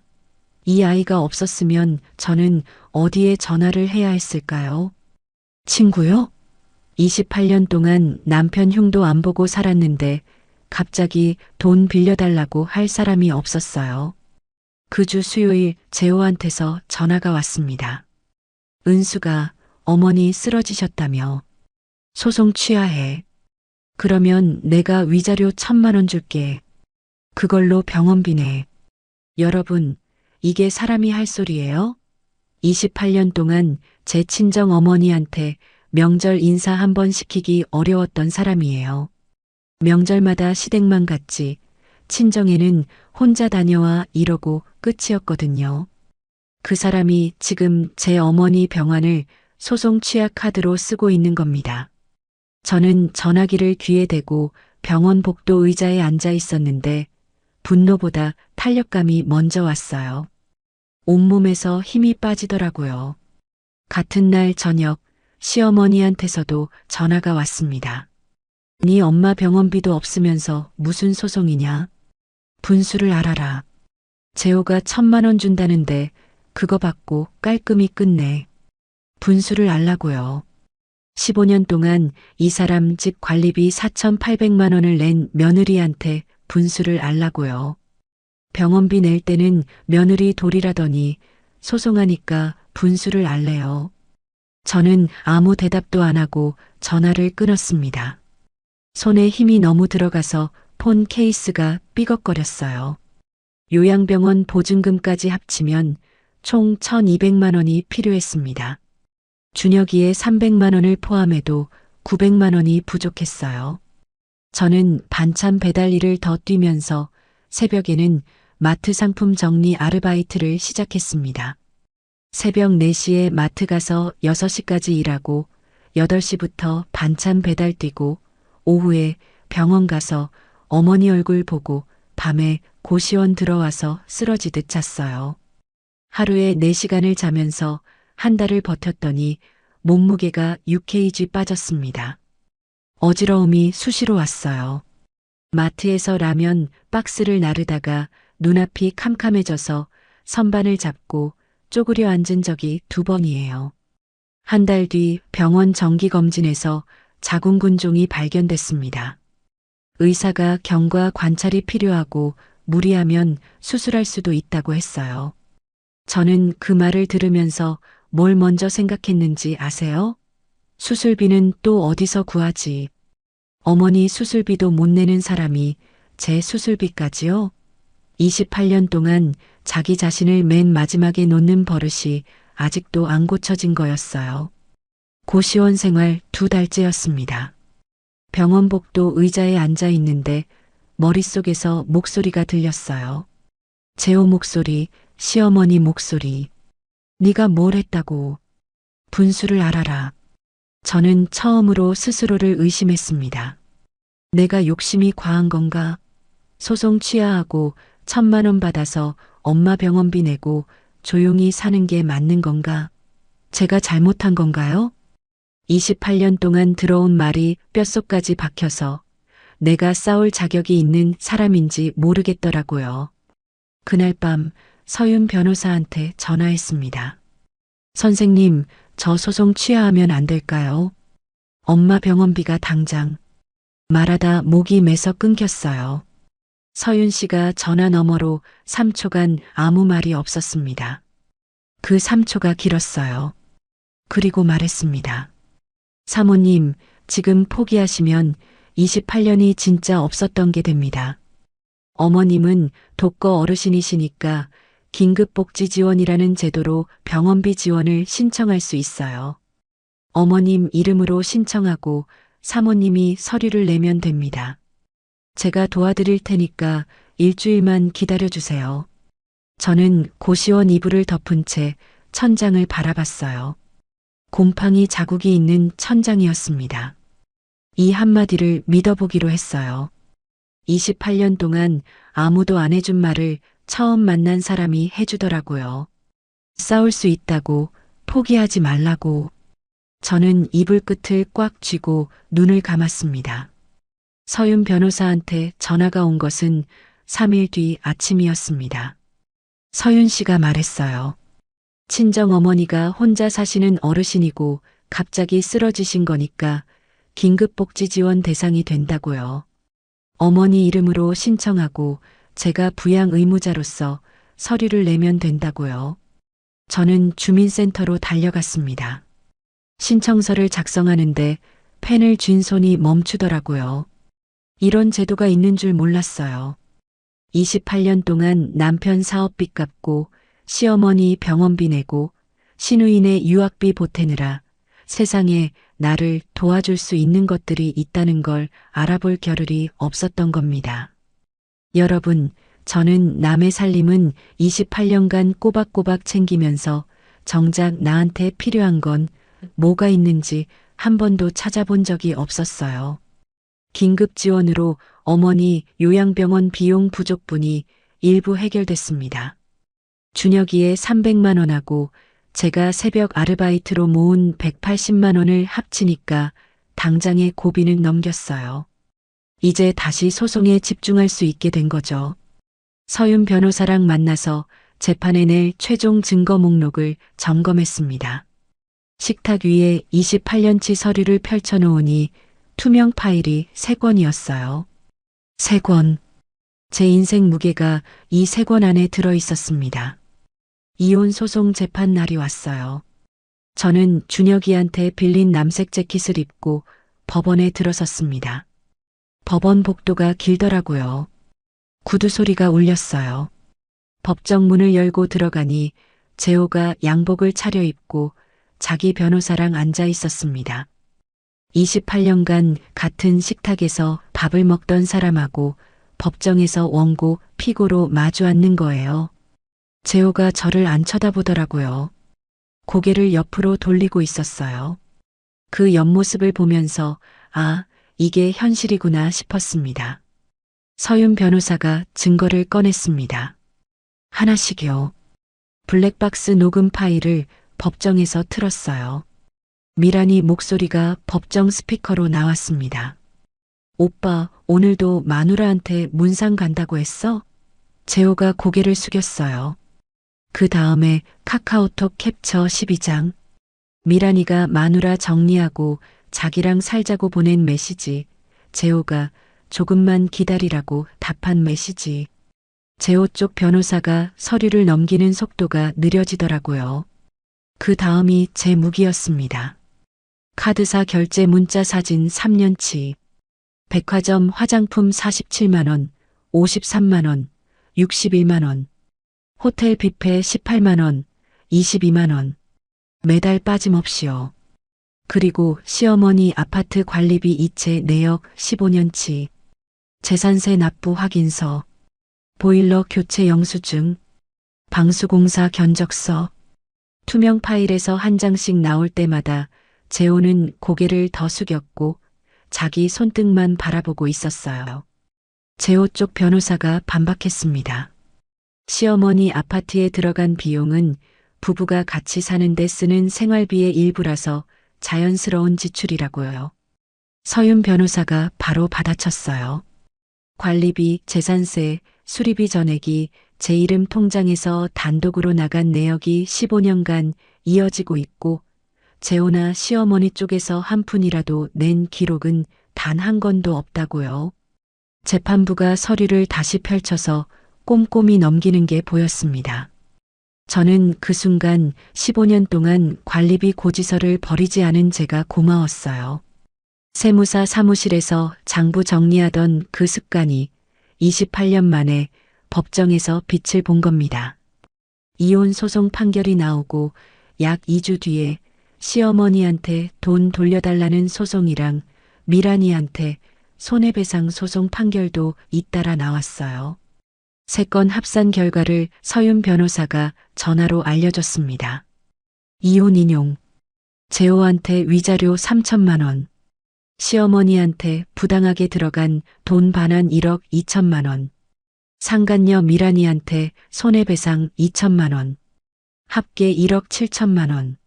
이 아이가 없었으면 저는 어디에 전화를 해야 했을까요? 친구요? 28년 동안 남편 흉도 안 보고 살았는데 갑자기 돈 빌려달라고 할 사람이 없었어요. 그 주 수요일 재호한테서 전화가 왔습니다. 은수가 어머니 쓰러지셨다며. 소송 취하해. 그러면 내가 위자료 1,000만 원 줄게. 그걸로 병원비 내. 여러분, 이게 사람이 할 소리예요? 28년 동안 제 친정 어머니한테 명절 인사 한 번 시키기 어려웠던 사람이에요. 명절마다 시댁만 갔지 친정에는 혼자 다녀와 이러고 끝이었거든요. 그 사람이 지금 제 어머니 병환을 소송 취약 카드로 쓰고 있는 겁니다. 저는 전화기를 귀에 대고 병원 복도 의자에 앉아 있었는데 분노보다 탄력감이 먼저 왔어요. 온몸에서 힘이 빠지더라고요. 같은 날 저녁 시어머니한테서도 전화가 왔습니다. 네 엄마 병원비도 없으면서 무슨 소송이냐? 분수를 알아라. 재호가 1,000만 원 준다는데 그거 받고 깔끔히 끝내. 분수를 알라고요. 15년 동안 이 사람 집 관리비 4,800만 원을 낸 며느리한테 분수를 알라고요. 병원비 낼 때는 며느리 돌이라더니 소송하니까 분수를 알래요. 저는 아무 대답도 안 하고 전화를 끊었습니다. 손에 힘이 너무 들어가서 폰 케이스가 삐걱거렸어요. 요양병원 보증금까지 합치면 총 1,200만 원이 필요했습니다. 준혁이의 300만 원을 포함해도 900만 원이 부족했어요. 저는 반찬 배달 일을 더 뛰면서 새벽에는 마트 상품 정리 아르바이트를 시작했습니다. 새벽 4시에 마트 가서 6시까지 일하고 8시부터 반찬 배달 뛰고 오후에 병원 가서 어머니 얼굴 보고 밤에 고시원 들어와서 쓰러지듯 잤어요. 하루에 4시간을 자면서 한 달을 버텼더니 몸무게가 6kg 빠졌습니다. 어지러움이 수시로 왔어요. 마트에서 라면 박스를 나르다가 눈앞이 캄캄해져서 선반을 잡고 쪼그려 앉은 적이 2번이에요. 한 달 뒤 병원 정기검진에서 자궁근종이 발견됐습니다. 의사가 경과 관찰이 필요하고 무리하면 수술할 수도 있다고 했어요. 저는 그 말을 들으면서 뭘 먼저 생각했는지 아세요? 수술비는 또 어디서 구하지? 어머니 수술비도 못 내는 사람이 제 수술비까지요? 28년 동안 자기 자신을 맨 마지막에 놓는 버릇이 아직도 안 고쳐진 거였어요. 고시원 생활 2달째였습니다. 병원 복도 의자에 앉아 있는데 머릿속에서 목소리가 들렸어요. 재호 목소리, 시어머니 목소리. 네가 뭘 했다고. 분수를 알아라. 저는 처음으로 스스로를 의심했습니다. 내가 욕심이 과한 건가? 소송 취하하고 1,000만 원 받아서 엄마 병원비 내고 조용히 사는 게 맞는 건가? 제가 잘못한 건가요? 28년 동안 들어온 말이 뼛속까지 박혀서 내가 싸울 자격이 있는 사람인지 모르겠더라고요. 그날 밤 서윤 변호사한테 전화했습니다. 선생님, 저 소송 취하하면 안 될까요? 엄마 병원비가 당장. 말하다 목이 메서 끊겼어요. 서윤 씨가 전화 너머로 3초간 아무 말이 없었습니다. 그 3초가 길었어요. 그리고 말했습니다. 사모님, 지금 포기하시면 28년이 진짜 없었던 게 됩니다. 어머님은 독거 어르신이시니까 긴급복지지원이라는 제도로 병원비 지원을 신청할 수 있어요. 어머님 이름으로 신청하고 사모님이 서류를 내면 됩니다. 제가 도와드릴 테니까 일주일만 기다려주세요. 저는 고시원 이불을 덮은 채 천장을 바라봤어요. 곰팡이 자국이 있는 천장이었습니다. 이 한마디를 믿어보기로 했어요. 28년 동안 아무도 안 해준 말을 처음 만난 사람이 해주더라고요. 싸울 수 있다고, 포기하지 말라고. 저는 이불 끝을 꽉 쥐고 눈을 감았습니다. 서윤 변호사한테 전화가 온 것은 3일 뒤 아침이었습니다. 서윤 씨가 말했어요. 친정 어머니가 혼자 사시는 어르신이고 갑자기 쓰러지신 거니까 긴급복지 지원 대상이 된다고요. 어머니 이름으로 신청하고 제가 부양 의무자로서 서류를 내면 된다고요. 저는 주민센터로 달려갔습니다. 신청서를 작성하는데 펜을 쥔 손이 멈추더라고요. 이런 제도가 있는 줄 몰랐어요. 28년 동안 남편 사업비 갚고 시어머니 병원비 내고 시누이네 유학비 보태느라 세상에 나를 도와줄 수 있는 것들이 있다는 걸 알아볼 겨를이 없었던 겁니다. 여러분, 저는 남의 살림은 28년간 꼬박꼬박 챙기면서 정작 나한테 필요한 건 뭐가 있는지 한 번도 찾아본 적이 없었어요. 긴급 지원으로 어머니 요양병원 비용 부족분이 일부 해결됐습니다. 준혁이의 300만 원하고 제가 새벽 아르바이트로 모은 180만 원을 합치니까 당장의 고비는 넘겼어요. 이제 다시 소송에 집중할 수 있게 된 거죠. 서윤 변호사랑 만나서 재판에 낼 최종 증거 목록을 점검했습니다. 식탁 위에 28년치 서류를 펼쳐놓으니 투명 파일이 3권이었어요. 3권. 제 인생 무게가 이 3권 안에 들어 있었습니다. 이혼 소송 재판 날이 왔어요. 저는 준혁이한테 빌린 남색 재킷을 입고 법원에 들어섰습니다. 법원 복도가 길더라고요. 구두 소리가 울렸어요. 법정 문을 열고 들어가니 재호가 양복을 차려입고 자기 변호사랑 앉아 있었습니다. 28년간 같은 식탁에서 밥을 먹던 사람하고 법정에서 원고, 피고로 마주 앉는 거예요. 재호가 저를 안 쳐다보더라고요. 고개를 옆으로 돌리고 있었어요. 그 옆모습을 보면서 아, 이게 현실이구나 싶었습니다. 서윤 변호사가 증거를 꺼냈습니다. 하나씩요. 블랙박스 녹음 파일을 법정에서 틀었어요. 미란이 목소리가 법정 스피커로 나왔습니다. 오빠, 오늘도 마누라한테 문상 간다고 했어? 재호가 고개를 숙였어요. 그 다음에 카카오톡 캡처 12장. 미란이가 마누라 정리하고 자기랑 살자고 보낸 메시지. 재호가 조금만 기다리라고 답한 메시지. 재호 쪽 변호사가 서류를 넘기는 속도가 느려지더라고요. 그 다음이 제 무기였습니다. 카드사 결제 문자 사진 3년치. 백화점 화장품 47만 원, 53만 원, 61만 원. 호텔 뷔페 18만 원, 22만 원. 매달 빠짐없이요. 그리고 시어머니 아파트 관리비 이체 내역 15년치. 재산세 납부 확인서. 보일러 교체 영수증. 방수공사 견적서. 투명 파일에서 한 장씩 나올 때마다 재호는 고개를 더 숙였고 자기 손등만 바라보고 있었어요. 재호 쪽 변호사가 반박했습니다. 시어머니 아파트에 들어간 비용은 부부가 같이 사는데 쓰는 생활비의 일부라서 자연스러운 지출이라고요. 서윤 변호사가 바로 받아쳤어요. 관리비, 재산세, 수리비 전액이 제 이름 통장에서 단독으로 나간 내역이 15년간 이어지고 있고 재호나 시어머니 쪽에서 한 푼이라도 낸 기록은 단 한 건도 없다고요. 재판부가 서류를 다시 펼쳐서 꼼꼼히 넘기는 게 보였습니다. 저는 그 순간 15년 동안 관리비 고지서를 버리지 않은 제가 고마웠어요. 세무사 사무실에서 장부 정리하던 그 습관이 28년 만에 법정에서 빛을 본 겁니다. 이혼 소송 판결이 나오고 약 2주 뒤에 시어머니한테 돈 돌려달라는 소송이랑 미란이한테 손해배상 소송 판결도 잇따라 나왔어요. 3건 합산 결과를 서윤 변호사가 전화로 알려줬습니다. 이혼 인용, 재호한테 위자료 3천만 원, 시어머니한테 부당하게 들어간 돈 반환 1억 2천만 원. 상간녀 미란이한테 손해배상 2천만 원. 합계 1억 7천만 원.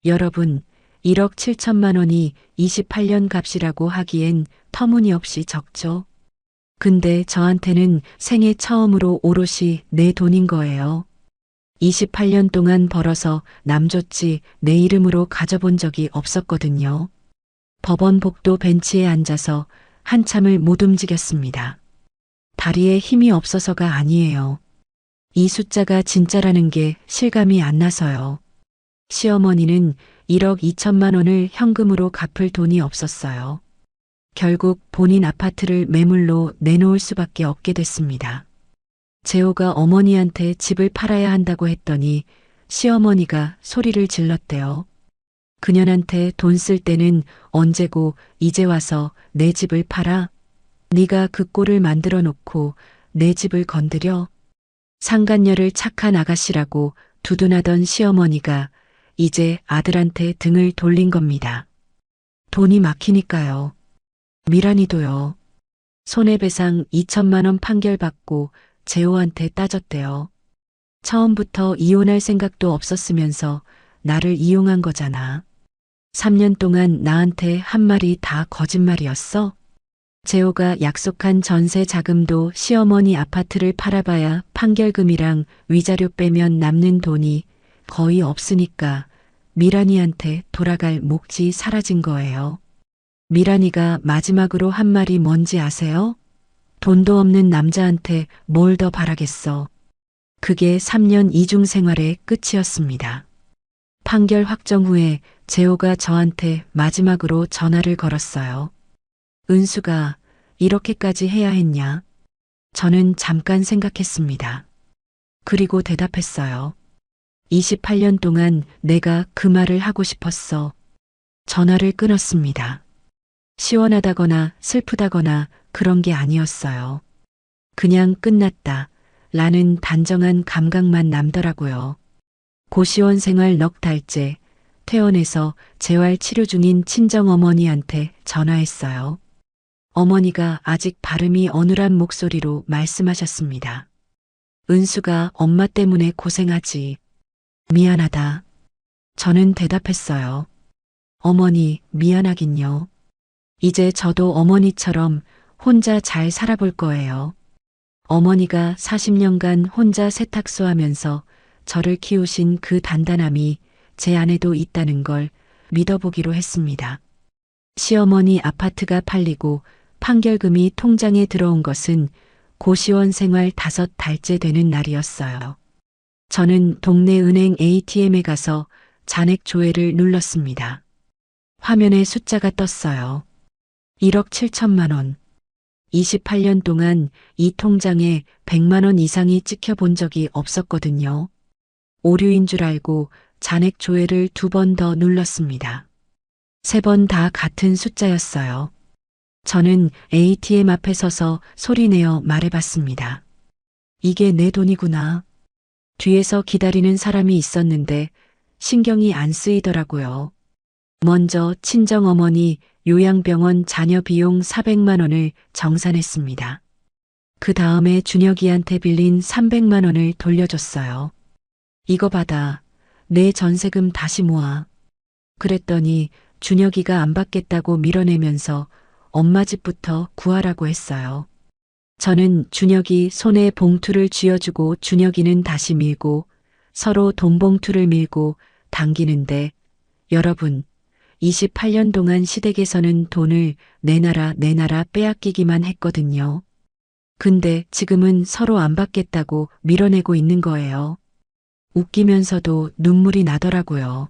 여러분, 1억 7천만 원이 28년 값이라고 하기엔 터무니없이 적죠. 근데 저한테는 생애 처음으로 오롯이 내 돈인 거예요. 28년 동안 벌어서 남 줬지 내 이름으로 가져본 적이 없었거든요. 법원 복도 벤치에 앉아서 한참을 못 움직였습니다. 다리에 힘이 없어서가 아니에요. 이 숫자가 진짜라는 게 실감이 안 나서요. 시어머니는 1억 2천만 원을 현금으로 갚을 돈이 없었어요. 결국 본인 아파트를 매물로 내놓을 수밖에 없게 됐습니다. 재호가 어머니한테 집을 팔아야 한다고 했더니 시어머니가 소리를 질렀대요. 그년한테 돈 쓸 때는 언제고 이제 와서 내 집을 팔아? 네가 그 꼴을 만들어 놓고 내 집을 건드려? 상간녀를 착한 아가씨라고 두둔하던 시어머니가 이제 아들한테 등을 돌린 겁니다. 돈이 막히니까요. 미란이도요. 손해배상 2천만 원 판결받고 재호한테 따졌대요. 처음부터 이혼할 생각도 없었으면서 나를 이용한 거잖아. 3년 동안 나한테 한 말이 다 거짓말이었어? 재호가 약속한 전세 자금도 시어머니 아파트를 팔아봐야 판결금이랑 위자료 빼면 남는 돈이 거의 없으니까 미란이한테 돌아갈 몫이 사라진 거예요. 미란이가 마지막으로 한 말이 뭔지 아세요? 돈도 없는 남자한테 뭘 더 바라겠어. 그게 3년 이중 생활의 끝이었습니다. 판결 확정 후에 재호가 저한테 마지막으로 전화를 걸었어요. 은수가 이렇게까지 해야 했냐? 저는 잠깐 생각했습니다. 그리고 대답했어요. 28년 동안 내가 그 말을 하고 싶었어. 전화를 끊었습니다. 시원하다거나 슬프다거나 그런 게 아니었어요. 그냥 끝났다 라는 단정한 감각만 남더라고요. 고시원 생활 넉 달째 퇴원해서 재활 치료 중인 친정어머니한테 전화했어요. 어머니가 아직 발음이 어눌한 목소리로 말씀하셨습니다. 은수가 엄마 때문에 고생하지. 미안하다. 저는 대답했어요. 어머니, 미안하긴요. 이제 저도 어머니처럼 혼자 잘 살아볼 거예요. 어머니가 40년간 혼자 세탁소 하면서 저를 키우신 그 단단함이 제 안에도 있다는 걸 믿어보기로 했습니다. 시어머니 아파트가 팔리고 판결금이 통장에 들어온 것은 고시원 생활 5달째 되는 날이었어요. 저는 동네 은행 ATM에 가서 잔액 조회를 눌렀습니다. 화면에 숫자가 떴어요. 1억 7천만 원. 28년 동안 이 통장에 100만 원 이상이 찍혀 본 적이 없었거든요. 오류인 줄 알고 잔액 조회를 2번 더 눌렀습니다. 3번 다 같은 숫자였어요. 저는 ATM 앞에 서서 소리내어 말해봤습니다. 이게 내 돈이구나. 뒤에서 기다리는 사람이 있었는데 신경이 안 쓰이더라고요. 먼저 친정어머니 요양병원 자녀 비용 400만 원을 정산했습니다. 그 다음에 준혁이한테 빌린 300만 원을 돌려줬어요. 이거 받아. 내 전세금 다시 모아. 그랬더니 준혁이가 안 받겠다고 밀어내면서 엄마 집부터 구하라고 했어요. 저는 준혁이 손에 봉투를 쥐어주고 준혁이는 다시 밀고 서로 돈봉투를 밀고 당기는데 여러분 28년 동안 시댁에서는 돈을 내놔라 빼앗기기만 했거든요. 근데 지금은 서로 안 받겠다고 밀어내고 있는 거예요. 웃기면서도 눈물이 나더라고요.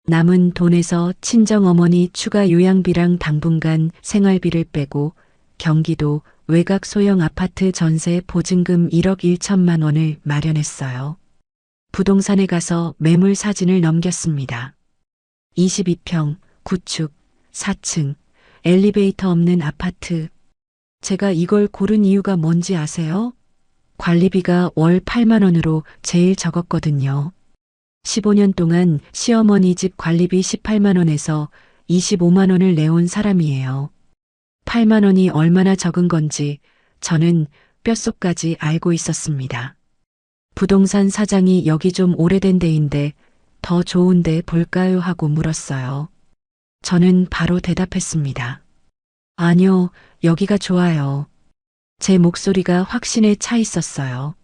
남은 돈에서 친정어머니 추가 요양비랑 당분간 생활비를 빼고 경기도 외곽 소형 아파트 전세 보증금 1억 1천만 원을 마련했어요. 부동산에 가서 매물 사진을 넘겼습니다. 22평, 구축, 4층, 엘리베이터 없는 아파트. 제가 이걸 고른 이유가 뭔지 아세요? 관리비가 월 8만 원으로 제일 적었거든요. 15년 동안 시어머니 집 관리비 18만 원에서 25만 원을 내온 사람이에요. 8만 원이 얼마나 적은 건지 저는 뼛속까지 알고 있었습니다. 부동산 사장이 여기 좀 오래된 데인데 더 좋은 데 볼까요? 하고 물었어요. 저는 바로 대답했습니다. 아니요, 여기가 좋아요. 제 목소리가 확신에 차 있었어요.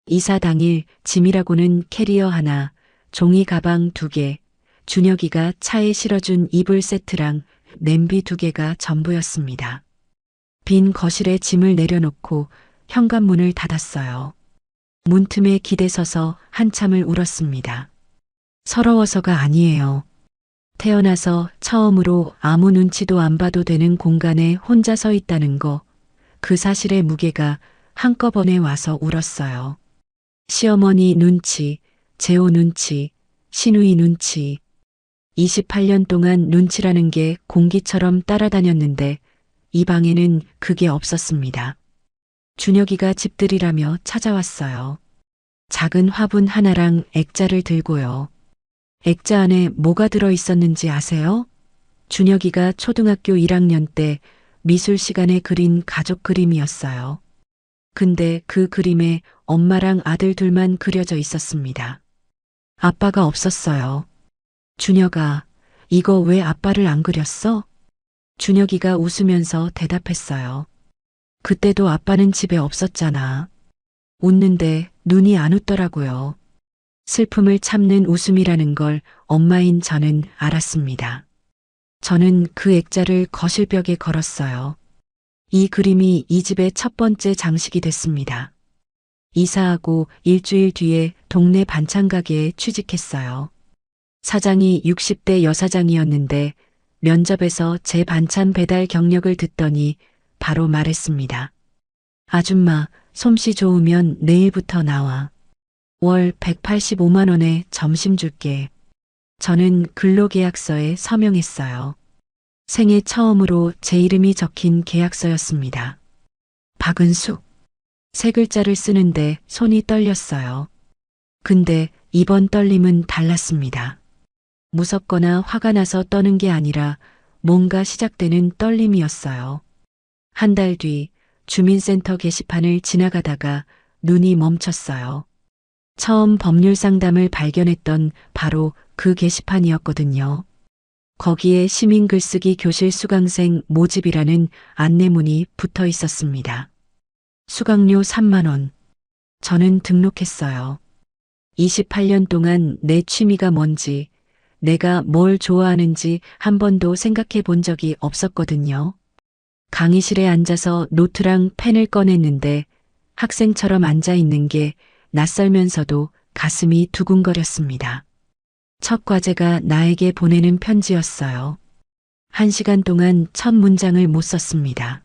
이사 당일 짐이라고는 캐리어 하나, 종이 가방 2개, 준혁이가 차에 실어준 이불 세트랑 냄비 2개가 전부였습니다. 빈 거실에 짐을 내려놓고 현관문을 닫았어요. 문틈에 기대서서 한참을 울었습니다. 서러워서가 아니에요. 태어나서 처음으로 아무 눈치도 안 봐도 되는 공간에 혼자 서 있다는 거, 그 사실의 무게가 한꺼번에 와서 울었어요. 시어머니 눈치, 재호 눈치, 신우이 눈치. 28년 동안 눈치라는 게 공기처럼 따라다녔는데 이 방에는 그게 없었습니다. 준혁이가 집들이라며 찾아왔어요. 작은 화분 하나랑 액자를 들고요. 액자 안에 뭐가 들어 있었는지 아세요? 준혁이가 초등학교 1학년 때 미술 시간에 그린 가족 그림이었어요. 근데 그 그림에 엄마랑 아들 둘만 그려져 있었습니다. 아빠가 없었어요. 준혁아, 이거 왜 아빠를 안 그렸어? 준혁이가 웃으면서 대답했어요. 그때도 아빠는 집에 없었잖아. 웃는데 눈이 안 웃더라고요. 슬픔을 참는 웃음이라는 걸 엄마인 저는 알았습니다. 저는 그 액자를 거실벽에 걸었어요. 이 그림이 이 집의 첫 번째 장식이 됐습니다. 이사하고 일주일 뒤에 동네 반찬 가게에 취직했어요. 사장이 60대 여사장이었는데 면접에서 제 반찬 배달 경력을 듣더니 바로 말했습니다. 아줌마, 솜씨 좋으면 내일부터 나와. 월 185만 원에 점심 줄게. 저는 근로계약서에 서명했어요. 생애 처음으로 제 이름이 적힌 계약서였습니다. 박은숙. 세 글자를 쓰는데 손이 떨렸어요. 근데 이번 떨림은 달랐습니다. 무섭거나 화가 나서 떠는 게 아니라 뭔가 시작되는 떨림이었어요. 한 달 뒤 주민센터 게시판을 지나가다가 눈이 멈췄어요. 처음 법률 상담을 발견했던 바로 그 게시판이었거든요. 거기에 시민 글쓰기 교실 수강생 모집이라는 안내문이 붙어 있었습니다. 수강료 3만 원. 저는 등록했어요. 28년 동안 내 취미가 뭔지, 내가 뭘 좋아하는지 한 번도 생각해 본 적이 없었거든요. 강의실에 앉아서 노트랑 펜을 꺼냈는데 학생처럼 앉아 있는 게 낯설면서도 가슴이 두근거렸습니다. 첫 과제가 나에게 보내는 편지였어요. 1시간 동안 첫 문장을 못 썼습니다.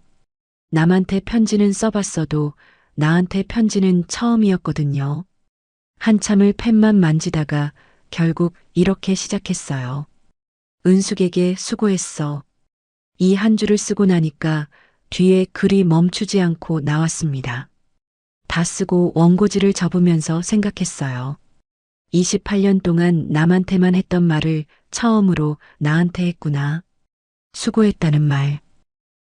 남한테 편지는 써봤어도 나한테 편지는 처음이었거든요. 한참을 펜만 만지다가 결국 이렇게 시작했어요. 은숙에게 수고했어. 이 한 줄을 쓰고 나니까 뒤에 글이 멈추지 않고 나왔습니다. 다 쓰고 원고지를 접으면서 생각했어요. 28년 동안 남한테만 했던 말을 처음으로 나한테 했구나. 수고했다는 말.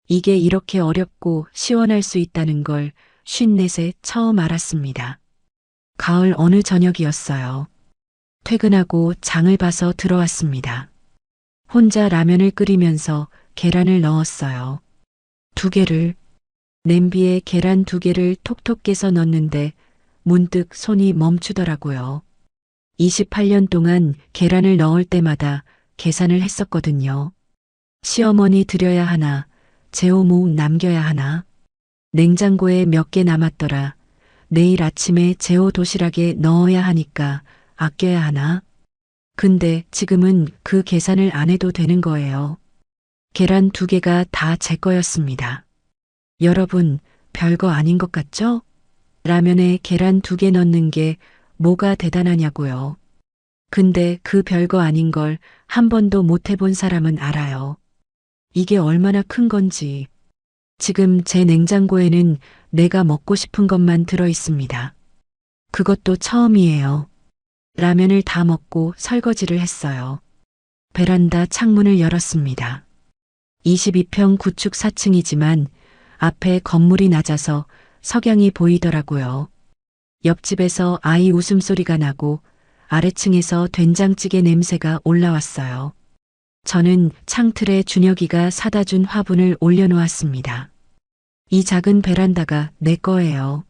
이게 이렇게 어렵고 시원할 수 있다는 걸 54세 처음 알았습니다. 가을 어느 저녁이었어요. 퇴근하고 장을 봐서 들어왔습니다. 혼자 라면을 끓이면서 계란을 넣었어요. 2개를. 냄비에 계란 2개를 톡톡 깨서 넣는데 문득 손이 멈추더라고요. 28년 동안 계란을 넣을 때마다 계산을 했었거든요. 시어머니 드려야 하나, 재호모 남겨야 하나, 냉장고에 몇 개 남았더라, 내일 아침에 재호 도시락에 넣어야 하니까 아껴야 하나. 근데 지금은 그 계산을 안 해도 되는 거예요. 계란 2개가 다 제 거였습니다. 여러분, 별거 아닌 것 같죠? 라면에 계란 2개 넣는 게 뭐가 대단하냐고요. 근데 그 별거 아닌 걸 한 번도 못 해본 사람은 알아요. 이게 얼마나 큰 건지. 지금 제 냉장고에는 내가 먹고 싶은 것만 들어 있습니다. 그것도 처음이에요. 라면을 다 먹고 설거지를 했어요. 베란다 창문을 열었습니다. 22평 구축 4층이지만 앞에 건물이 낮아서 석양이 보이더라고요. 옆집에서 아이 웃음소리가 나고 아래층에서 된장찌개 냄새가 올라왔어요. 저는 창틀에 준혁이가 사다 준 화분을 올려놓았습니다. 이 작은 베란다가 내 거예요.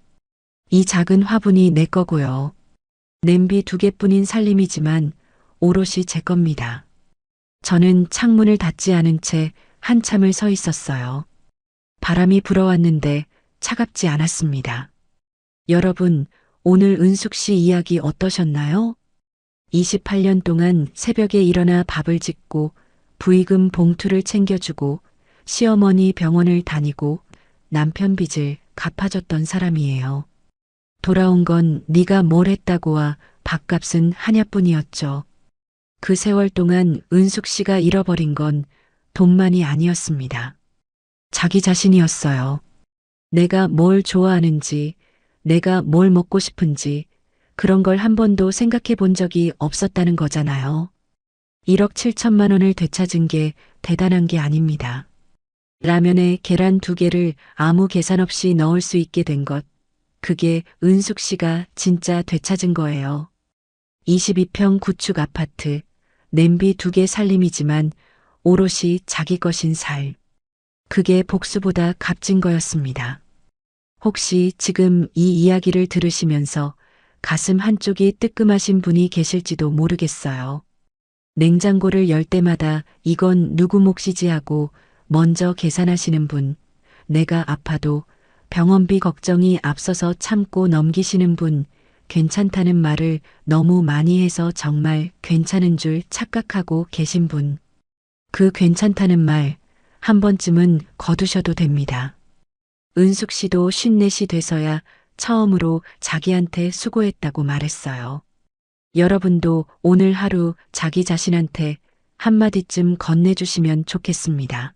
이 작은 화분이 내 거고요. 냄비 2개뿐인 살림이지만 오롯이 제 겁니다. 저는 창문을 닫지 않은 채 한참을 서 있었어요. 바람이 불어왔는데 차갑지 않았습니다. 여러분, 오늘 은숙 씨 이야기 어떠셨나요? 28년 동안 새벽에 일어나 밥을 짓고 부의금 봉투를 챙겨주고 시어머니 병원을 다니고 남편 빚을 갚아줬던 사람이에요. 돌아온 건 네가 뭘 했다고와 밥값은 하냐뿐이었죠. 그 세월 동안 은숙 씨가 잃어버린 건 돈만이 아니었습니다. 자기 자신이었어요. 내가 뭘 좋아하는지, 내가 뭘 먹고 싶은지 그런 걸 한 번도 생각해 본 적이 없었다는 거잖아요. 1억 7천만 원을 되찾은 게 대단한 게 아닙니다. 라면에 계란 2개를 아무 계산 없이 넣을 수 있게 된 것, 그게 은숙 씨가 진짜 되찾은 거예요. 22평 구축 아파트, 냄비 2개 살림이지만 오롯이 자기 것인 살. 그게 복수보다 값진 거였습니다. 혹시 지금 이 이야기를 들으시면서 가슴 한쪽이 뜨끔하신 분이 계실지도 모르겠어요. 냉장고를 열 때마다 이건 누구 몫이지 하고 먼저 계산하시는 분, 내가 아파도 병원비 걱정이 앞서서 참고 넘기시는 분, 괜찮다는 말을 너무 많이 해서 정말 괜찮은 줄 착각하고 계신 분. 그 괜찮다는 말 한 번쯤은 거두셔도 됩니다. 은숙 씨도 54이 돼서야 처음으로 자기한테 수고했다고 말했어요. 여러분도 오늘 하루 자기 자신한테 한마디쯤 건네주시면 좋겠습니다.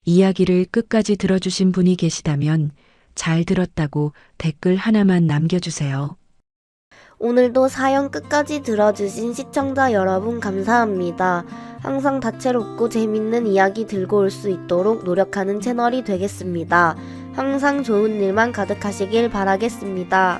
이야기를 끝까지 들어주신 분이 계시다면 잘 들었다고 댓글 하나만 남겨주세요. 오늘도 사연 끝까지 들어주신 시청자 여러분 감사합니다. 항상 다채롭고 재밌는 이야기 들고 올 수 있도록 노력하는 채널이 되겠습니다. 항상 좋은 일만 가득하시길 바라겠습니다.